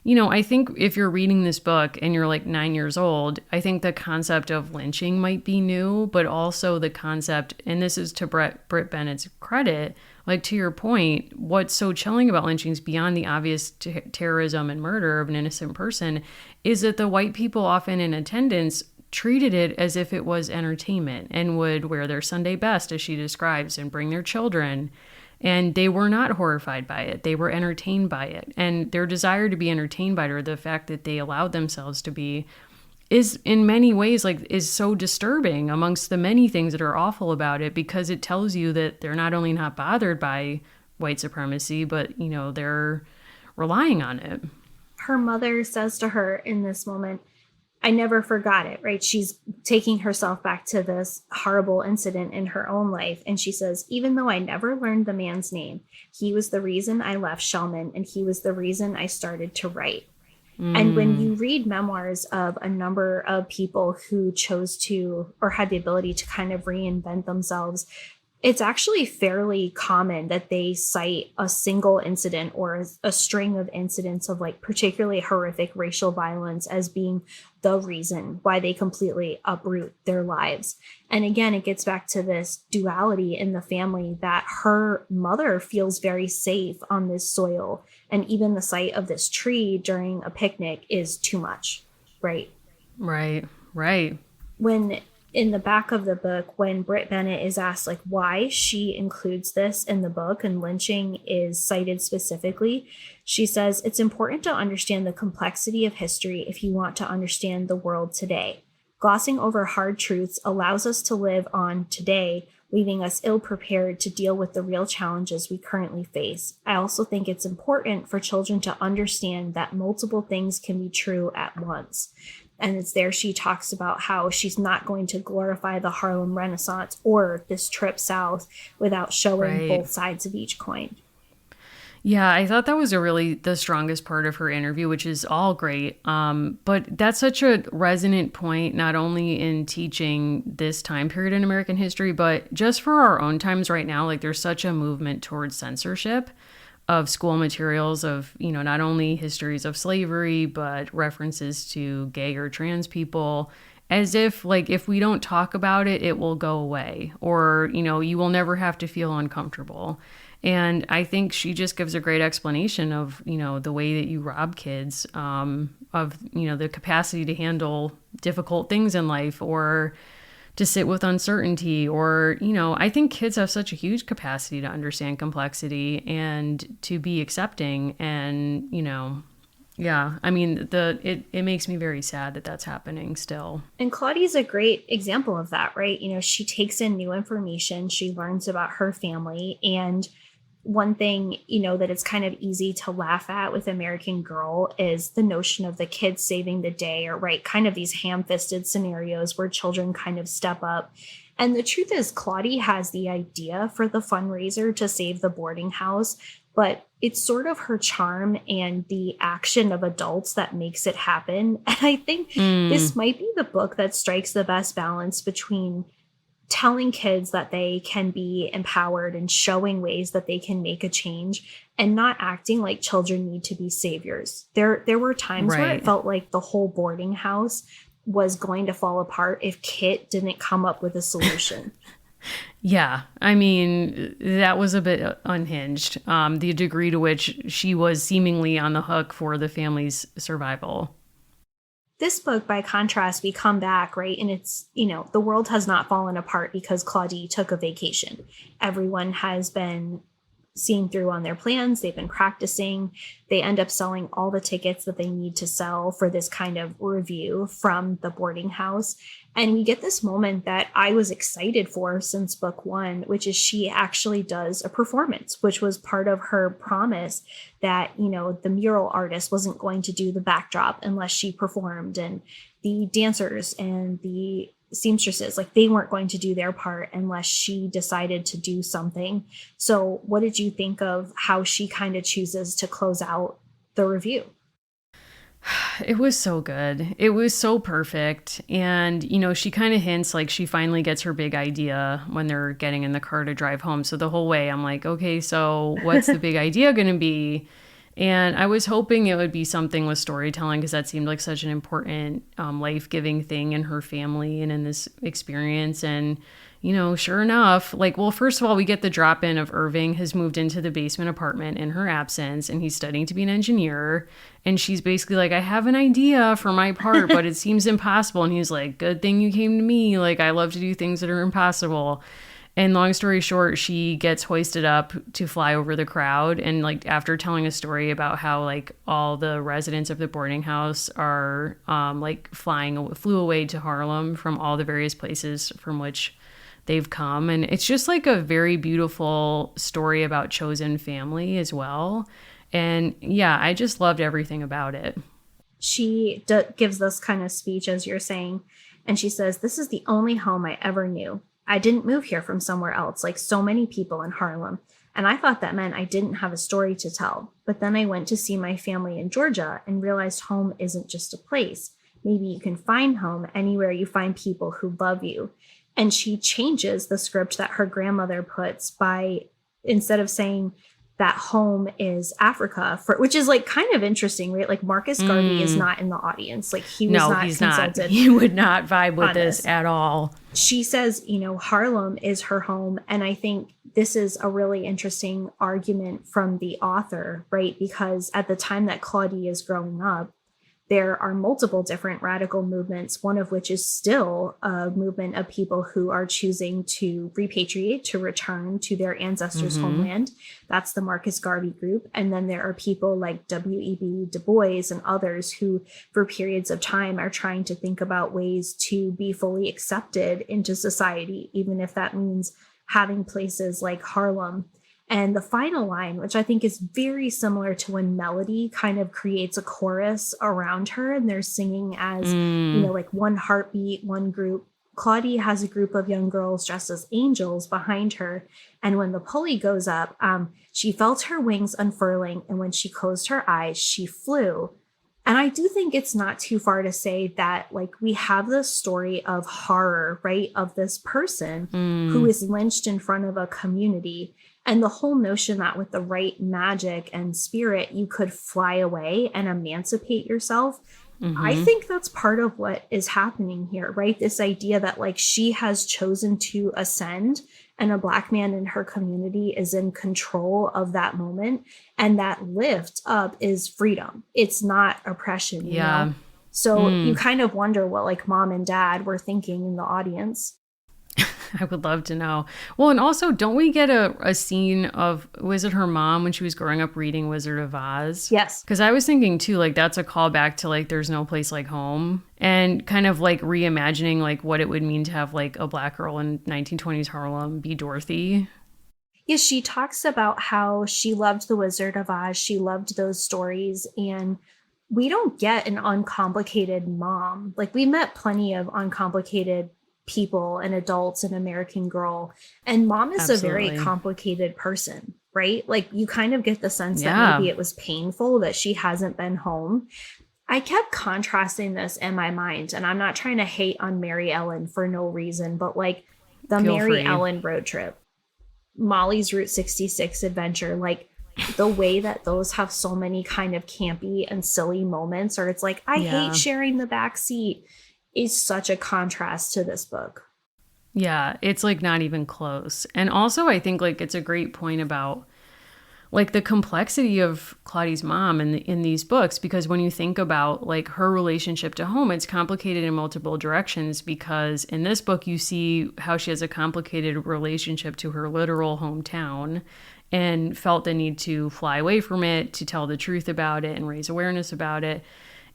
I think if you're reading this book and you're like 9 years old, I think the concept of lynching might be new, but also the concept, and this is to Britt Bennett's credit, like to your point, what's so chilling about lynchings beyond the obvious terrorism and murder of an innocent person is that the white people often in attendance treated it as if it was entertainment and would wear their Sunday best, as she describes, and bring their children. And they were not horrified by it. They were entertained by it. And their desire to be entertained by it, or the fact that they allowed themselves to be, is in many ways is so disturbing amongst the many things that are awful about it, because it tells you that they're not only not bothered by white supremacy, but, they're relying on it. Her mother says to her in this moment, I never forgot it, right? She's taking herself back to this horrible incident in her own life. And she says, even though I never learned the man's name, he was the reason I left Shellman, and he was the reason I started to write. And when you read memoirs of a number of people who chose to or had the ability to kind of reinvent themselves, it's actually fairly common that they cite a single incident or a string of incidents of like particularly horrific racial violence as being the reason why they completely uproot their lives. And again, it gets back to this duality in the family that her mother feels very safe on this soil. And even the sight of this tree during a picnic is too much, right? Right. When in the back of the book, when Britt Bennett is asked like why she includes this in the book and lynching is cited specifically, she says, it's important to understand the complexity of history if you want to understand the world today. Glossing over hard truths allows us to live on today, leaving us ill-prepared to deal with the real challenges we currently face. I also think it's important for children to understand that multiple things can be true at once. And it's there she talks about how she's not going to glorify the Harlem Renaissance or this trip south without showing both sides of each coin. Yeah, I thought that was the strongest part of her interview, which is all great. But that's such a resonant point, not only in teaching this time period in American history, but just for our own times right now. Like there's such a movement towards censorship of school materials of, not only histories of slavery, but references to gay or trans people, as if like if we don't talk about it, it will go away, or, you will never have to feel uncomfortable. And I think she just gives a great explanation of, the way that you rob kids of, the capacity to handle difficult things in life, or to sit with uncertainty, or, I think kids have such a huge capacity to understand complexity and to be accepting. And, yeah, I mean, it makes me very sad that that's happening still. And Claudie's a great example of that, right? She takes in new information, she learns about her family, and one thing, that it's kind of easy to laugh at with American Girl is the notion of the kids saving the day, or right, kind of these ham-fisted scenarios where children kind of step up. And the truth is, Claudie has the idea for the fundraiser to save the boarding house, but it's sort of her charm and the action of adults that makes it happen. And I think this might be the book that strikes the best balance between telling kids that they can be empowered and showing ways that they can make a change, and not acting like children need to be saviors. There were times where it felt like the whole boarding house was going to fall apart if Kit didn't come up with a solution. Yeah, I mean, that was a bit unhinged, the degree to which she was seemingly on the hook for the family's survival. This book, by contrast, we come back, right? And it's, the world has not fallen apart because Claudie took a vacation. Everyone has been seeing through on their plans. They've been practicing. They end up selling all the tickets that they need to sell for this kind of review from the boarding house. And we get this moment that I was excited for since book one, which is she actually does a performance, which was part of her promise that, the mural artist wasn't going to do the backdrop unless she performed, and the dancers and the seamstresses, like they weren't going to do their part unless she decided to do something. So what did you think of how she kind of chooses to close out the review? It was so good. It was so perfect. And, she kind of hints like she finally gets her big idea when they're getting in the car to drive home. So the whole way I'm like, okay, so what's the big idea going to be? And I was hoping it would be something with storytelling, because that seemed like such an important life-giving thing in her family and in this experience. And, sure enough, first of all, we get the drop in of Irving has moved into the basement apartment in her absence, and he's studying to be an engineer. And she's basically like, I have an idea for my part, but it seems impossible. And he's like, good thing you came to me. Like, I love to do things that are impossible. And long story short, she gets hoisted up to fly over the crowd. And after telling a story about how all the residents of the boarding house are flew away to Harlem from all the various places from which they've come. And it's just a very beautiful story about chosen family as well. And yeah, I just loved everything about it. she gives this kind of speech, as you're saying, and she says, "This is the only home I ever knew. I didn't move here from somewhere else, like so many people in Harlem. And I thought that meant I didn't have a story to tell. But then I went to see my family in Georgia and realized home isn't just a place. Maybe you can find home anywhere you find people who love you." And she changes the script that her grandmother puts by, instead of saying that home is Africa, which is like kind of interesting, right? Like Marcus Garvey is not in the audience. Like he's not consulted. He would not vibe with this at all. She says, Harlem is her home. And I think this is a really interesting argument from the author, right? Because at the time that Claudie is growing up, there are multiple different radical movements, one of which is still a movement of people who are choosing to repatriate, to return to their ancestors' homeland. That's the Marcus Garvey group. And then there are people like W.E.B. Du Bois and others who, for periods of time, are trying to think about ways to be fully accepted into society, even if that means having places like Harlem. And the final line, which I think is very similar to when Melody kind of creates a chorus around her and they're singing as, like one heartbeat, one group. Claudie has a group of young girls dressed as angels behind her. And when the pulley goes up, she felt her wings unfurling. And when she closed her eyes, she flew. And I do think it's not too far to say that, like, we have this story of horror, right? Of this person who is lynched in front of a community. And the whole notion that with the right magic and spirit, you could fly away and emancipate yourself. I think that's part of what is happening here, right? This idea that like she has chosen to ascend and a Black man in her community is in control of that moment. And that lift up is freedom. It's not oppression. You know? So you kind of wonder what like mom and dad were thinking in the audience. I would love to know. Well, and also, don't we get a scene of, was it her mom when she was growing up reading Wizard of Oz? Yes. Because I was thinking too, like that's a callback to like There's No Place Like Home, and kind of like reimagining like what it would mean to have like a Black girl in 1920s Harlem be Dorothy. Yeah, she talks about how she loved the Wizard of Oz. She loved those stories, and we don't get an uncomplicated mom. Like we met plenty of uncomplicated people and adults in American Girl, and mom is a very complicated person, right? Like you kind of get the sense that maybe it was painful that she hasn't been home. I kept contrasting this in my mind, and I'm not trying to hate on Mary Ellen for no reason, but like the Mary Ellen road trip, Molly's Route 66 adventure, like the way that those have so many kind of campy and silly moments, or it's like, I hate sharing the back seat, is such a contrast to this book. Yeah, it's like not even close. And also I think like it's a great point about like the complexity of Claudie's mom in these books, because when you think about like her relationship to home, it's complicated in multiple directions, because in this book you see how she has a complicated relationship to her literal hometown and felt the need to fly away from it, to tell the truth about it and raise awareness about it.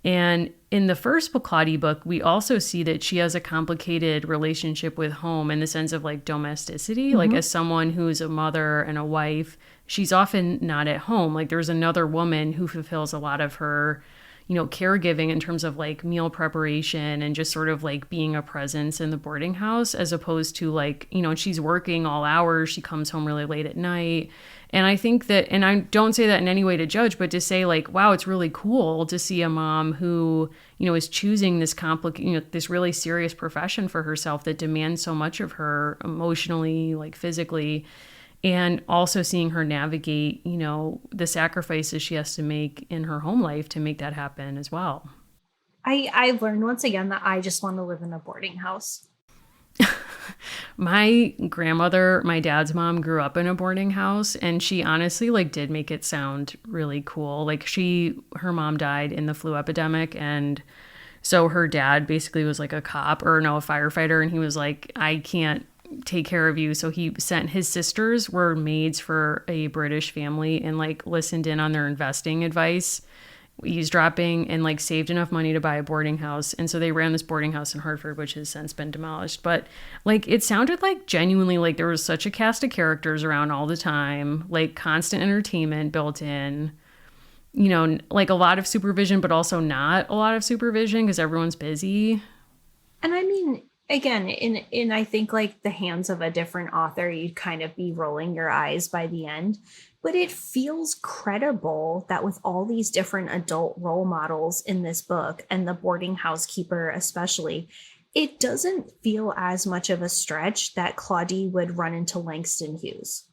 And in the first Claudie book, we also see that she has a complicated relationship with home in the sense of like domesticity. Like as someone who is a mother and a wife, she's often not at home. Like there's another woman who fulfills a lot of her, caregiving in terms of like meal preparation and just sort of like being a presence in the boarding house, as opposed to like, she's working all hours. She comes home really late at night. And I think that, and I don't say that in any way to judge, but to say like, wow, it's really cool to see a mom who, is choosing this this really serious profession for herself that demands so much of her emotionally, like physically, and also seeing her navigate, the sacrifices she has to make in her home life to make that happen as well. I learned once again that I just want to live in a boarding house. My grandmother, my dad's mom, grew up in a boarding house, and she honestly like did make it sound really cool. Like her mom died in the flu epidemic, and so her dad basically was like a cop or a firefighter, and he was like, I can't take care of you. So he sent his sisters were maids for a British family and like listened in on their investing advice, eavesdropping, and like saved enough money to buy a boarding house. And so they ran this boarding house in Hartford, which has since been demolished. But like it sounded like genuinely like there was such a cast of characters around all the time, like constant entertainment built in. like a lot of supervision, but also not a lot of supervision because everyone's busy. And I mean, again, in I think like the hands of a different author, you'd kind of be rolling your eyes by the end. But it feels credible that with all these different adult role models in this book, and the boarding housekeeper especially, it doesn't feel as much of a stretch that Claudie would run into Langston Hughes.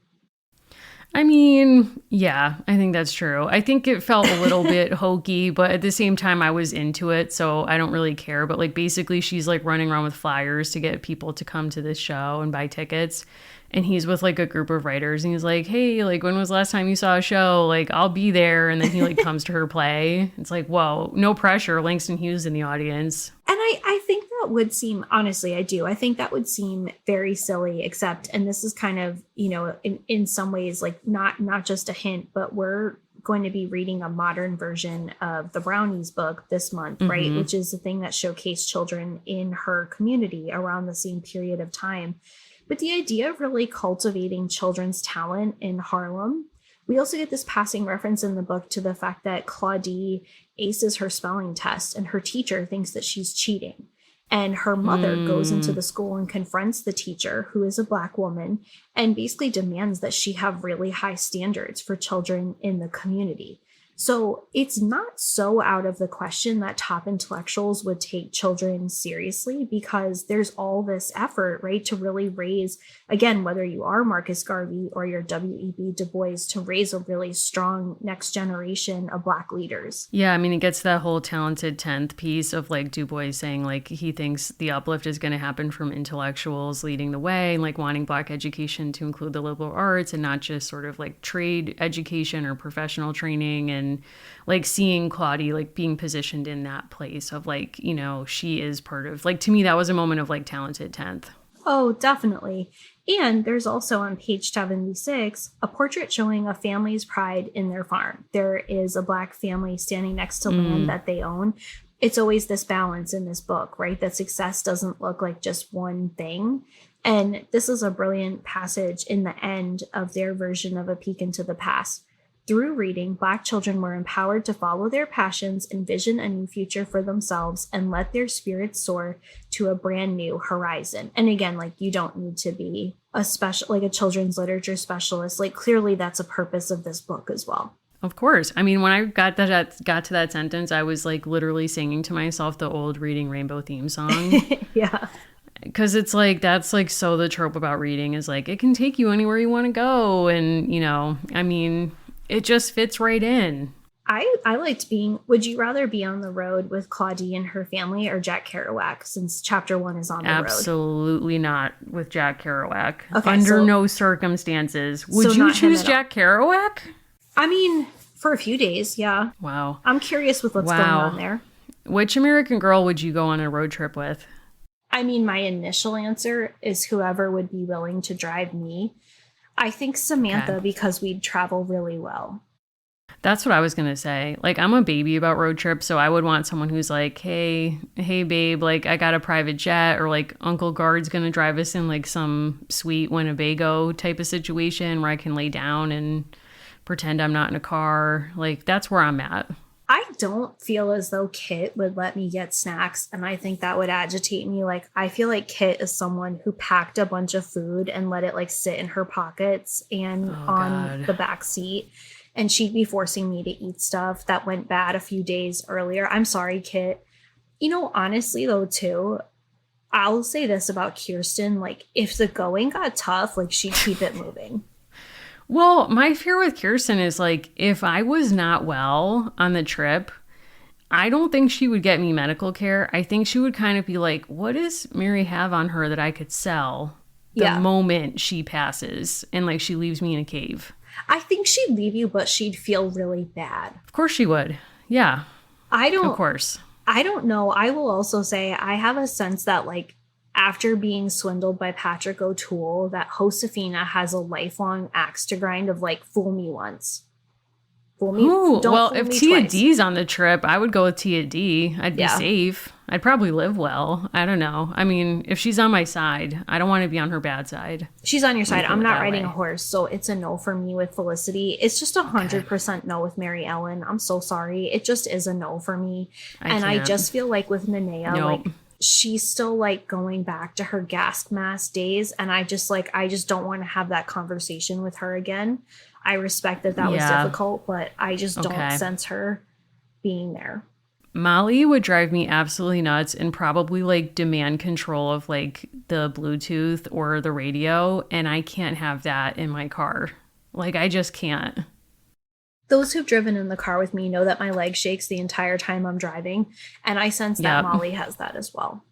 I mean, yeah, I think that's true. I think it felt a little bit hokey, but at the same time, I was into it, so I don't really care. But like basically, she's like running around with flyers to get people to come to this show and buy tickets. And he's with like a group of writers and he's like, hey, like when was the last time you saw a show? Like I'll be there. And then he like comes to her play. It's like, whoa, no pressure. Langston Hughes in the audience. And I think that would seem, honestly, I do. I think that would seem very silly, except, and this is kind of, in some ways, like not just a hint, but we're going to be reading a modern version of the Brownies book this month, right? Which is the thing that showcased children in her community around the same period of time. But the idea of really cultivating children's talent in Harlem, we also get this passing reference in the book to the fact that Claudie aces her spelling test and her teacher thinks that she's cheating. And her mother goes into the school and confronts the teacher, who is a Black woman, and basically demands that she have really high standards for children in the community. So it's not so out of the question that top intellectuals would take children seriously, because there's all this effort, right, to really raise, again, whether you are Marcus Garvey or you're W.E.B. Du Bois, to raise a really strong next generation of Black leaders. Yeah, I mean, it gets that whole talented 10th piece of like Du Bois saying like he thinks the uplift is going to happen from intellectuals leading the way and like wanting Black education to include the liberal arts and not just sort of like trade education or professional training. And like seeing Claudie like being positioned in that place of like, she is part of, like, to me, that was a moment of like talented 10th. Oh, definitely. And there's also on page 76 a portrait showing a family's pride in their farm. There is a Black family standing next to land that they own. It's always this balance in this book, right? That success doesn't look like just one thing. And this is a brilliant passage in the end of their version of A Peek into the Past. Through reading, Black children were empowered to follow their passions, envision a new future for themselves, and let their spirits soar to a brand new horizon. And again, like, you don't need to be a children's literature specialist. Like, clearly that's a purpose of this book as well. Of course. I mean, when I got to that sentence, I was like literally singing to myself the old Reading Rainbow theme song. Yeah. Because it's like, that's like so the trope about reading is like, it can take you anywhere you want to go. And, I mean, it just fits right in. I liked would you rather be on the road with Claudie and her family or Jack Kerouac, since chapter 1 is on the road? Absolutely not with Jack Kerouac. Okay, Under no circumstances. Would you choose Jack Kerouac? I mean, for a few days, yeah. Wow. I'm curious with what's going on there. Which American girl would you go on a road trip with? I mean, my initial answer is whoever would be willing to drive me. I think Samantha, because we'd travel really well. That's what I was going to say. Like, I'm a baby about road trips, so I would want someone who's like, hey, babe, like, I got a private jet, or like Uncle Guard's going to drive us in like some sweet Winnebago type of situation where I can lay down and pretend I'm not in a car. Like, that's where I'm at. I don't feel as though Kit would let me get snacks, and I think that would agitate me. Like, I feel like Kit is someone who packed a bunch of food and let it like sit in her pockets and on the back seat, and she'd be forcing me to eat stuff that went bad a few days earlier. I'm sorry, Kit. Honestly though, too, I'll say this about Kirsten, like, if the going got tough, like, she'd keep it moving. Well, my fear with Kirsten is like, if I was not well on the trip, I don't think she would get me medical care. I think she would kind of be like, what does Mary have on her that I could sell the moment she passes and like she leaves me in a cave? I think she'd leave you, but she'd feel really bad. Of course she would. Yeah. Of course. I don't know. I will also say I have a sense that like, after being swindled by Patrick O'Toole, that Josefina has a lifelong axe to grind of like, fool me once. Fool me. Ooh, Don't well, fool if me Tia twice. D's on the trip, I would go with Tia D. I'd be Yeah. safe. I'd probably live well. I don't know. I mean, if she's on my side, I don't want to be on her bad side. She's on your side. Think I'm of it not that riding way. a horse, so it's a no for me with Felicity. It's just 100% no with Mary Ellen. I'm so sorry. It just is a no for me. I can't. just feel like with Nenea, Nope. like she's still like going back to her gas mask days, and I just don't want to have that conversation with her again. I respect that was Yeah. difficult, but I just don't Okay. sense her being there. Molly would drive me absolutely nuts and probably like demand control of like the Bluetooth or the radio. And I can't have that in my car. Like, I just can't. Those who've driven in the car with me know that my leg shakes the entire time I'm driving, and I sense that Yep. Molly has that as well.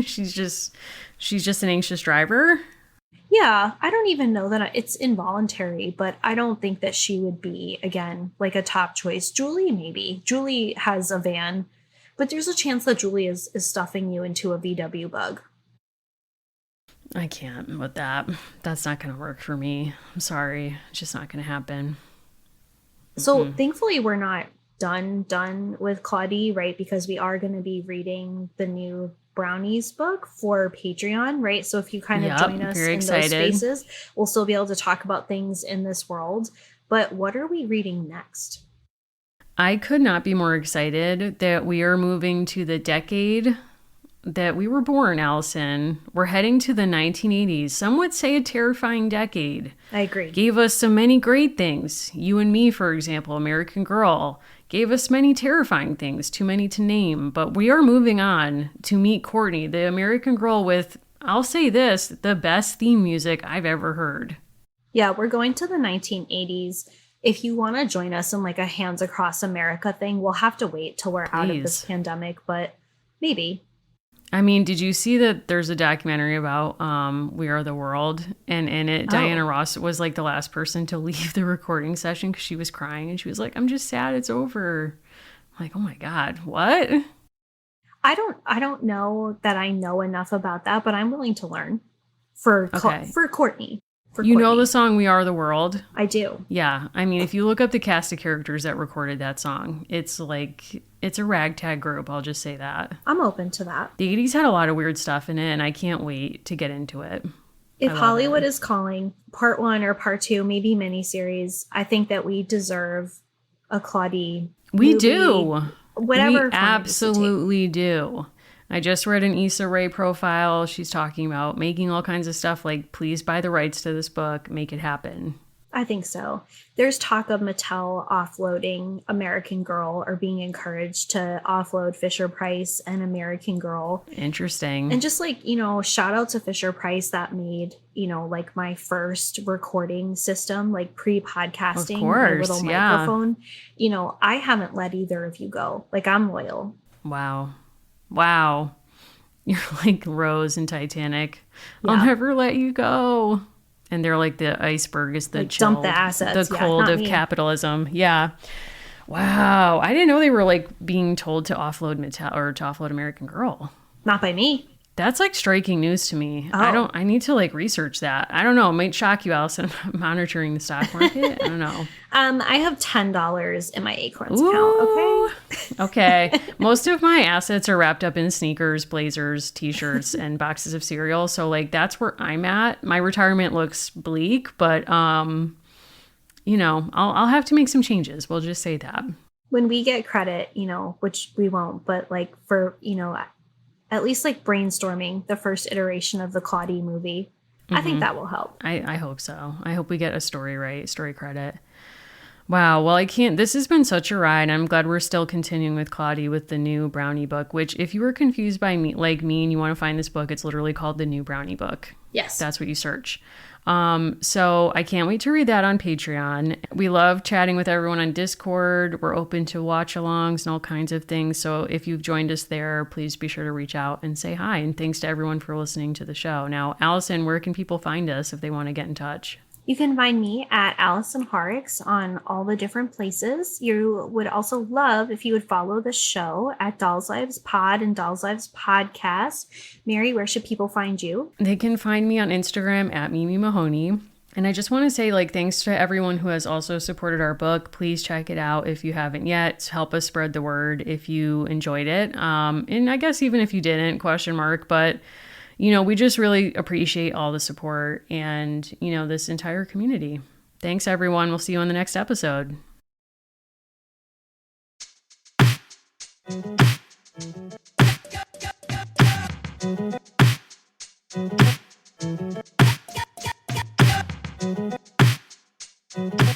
she's just an anxious driver. Yeah, I don't even know that it's involuntary, but I don't think that she would be, again, like a top choice. Julie, maybe. Julie has a van, but there's a chance that Julie is stuffing you into a VW bug. I can't with that. That's not going to work for me. I'm sorry. It's just not going to happen. So thankfully we're not done with Claudie, right? Because we are going to be reading the new Brownies book for Patreon, right? So if you kind of Yep, join us very in those excited. spaces, we'll still be able to talk about things in this world. But what are we reading next? I could not be more excited that we are moving to the decade that we were born, Allison. We're heading to the 1980s. Some would say a terrifying decade. I agree. Gave us so many great things. You and Me, for example, American Girl. Gave us many terrifying things, too many to name. But we are moving on to meet Courtney, the American Girl with, I'll say this, the best theme music I've ever heard. Yeah, we're going to the 1980s. If you want to join us in like a Hands Across America thing, we'll have to wait till we're out of this Please. pandemic, but maybe. I mean, did you see that there's a documentary about We Are the World? And in it, Diana Ross was like the last person to leave the recording session because she was crying. And she was like, I'm just sad it's over. I'm like, oh my God, what? I don't know that I know enough about that, but I'm willing to learn for Okay. for Courtney. You know the song We Are the World? I do. Yeah. I mean, if you look up the cast of characters that recorded that song, it's like, it's a ragtag group. I'll just say that. I'm open to that. The 80s had a lot of weird stuff in it, and I can't wait to get into it. If love Hollywood it. is calling, part 1 or part 2, maybe miniseries, I think that we deserve a Claudie We movie, do. Whatever. We absolutely do. I just read an Issa Rae profile. She's talking about making all kinds of stuff like, please buy the rights to this book, make it happen. I think so. There's talk of Mattel offloading American Girl or being encouraged to offload Fisher Price and American Girl. Interesting. And just like, shout out to Fisher Price that made, like my first recording system, like pre-podcasting, Of my course, little yeah. microphone. I haven't let either of you go. Like, I'm loyal. Wow. You're like Rose in Titanic. I'll Yeah. never let you go. And they're like, the iceberg is the Like, chill, dump the assets. the Yeah, cold not of me. capitalism. Yeah. Wow. I didn't know they were like being told to offload Mattel or to offload American Girl. Not by me. That's like striking news to me. Oh. I need to like research that. I don't know. It might shock you, Allison. I'm monitoring the stock market. I don't know. I have $10 in my Acorns Ooh. account. Okay. Okay. Most of my assets are wrapped up in sneakers, blazers, t-shirts, and boxes of cereal. So like that's where I'm at. My retirement looks bleak, but I'll have to make some changes. We'll just say that. When we get credit, which we won't, but like for, at least like brainstorming the first iteration of the Claudie movie, I think that will help. I hope so. I hope we get a story credit. Wow. Well, this has been such a ride. I'm glad we're still continuing with Claudie with the new Brownie book, which if you were confused by me, like me, and you want to find this book, it's literally called The New Brownie Book. Yes. That's what you search. So I can't wait to read that on Patreon. We love chatting with everyone on Discord. We're open to watch alongs and all kinds of things. So if you've joined us there, please be sure to reach out and say hi. And thanks to everyone for listening to the show. Now, Allison, where can people find us if they want to get in touch? You can find me at Allison Horrocks on all the different places. You would also love if you would follow the show at Dolls Lives Pod and Dolls Lives Podcast. Mary, where should people find you? They can find me on Instagram at Mimi Mahoney. And I just want to say, like, thanks to everyone who has also supported our book. Please check it out if you haven't yet. Help us spread the word if you enjoyed it. And I guess even if you didn't, question mark. But, you know, we just really appreciate all the support and, you know, this entire community. Thanks, everyone. We'll see you on the next episode. Thank you.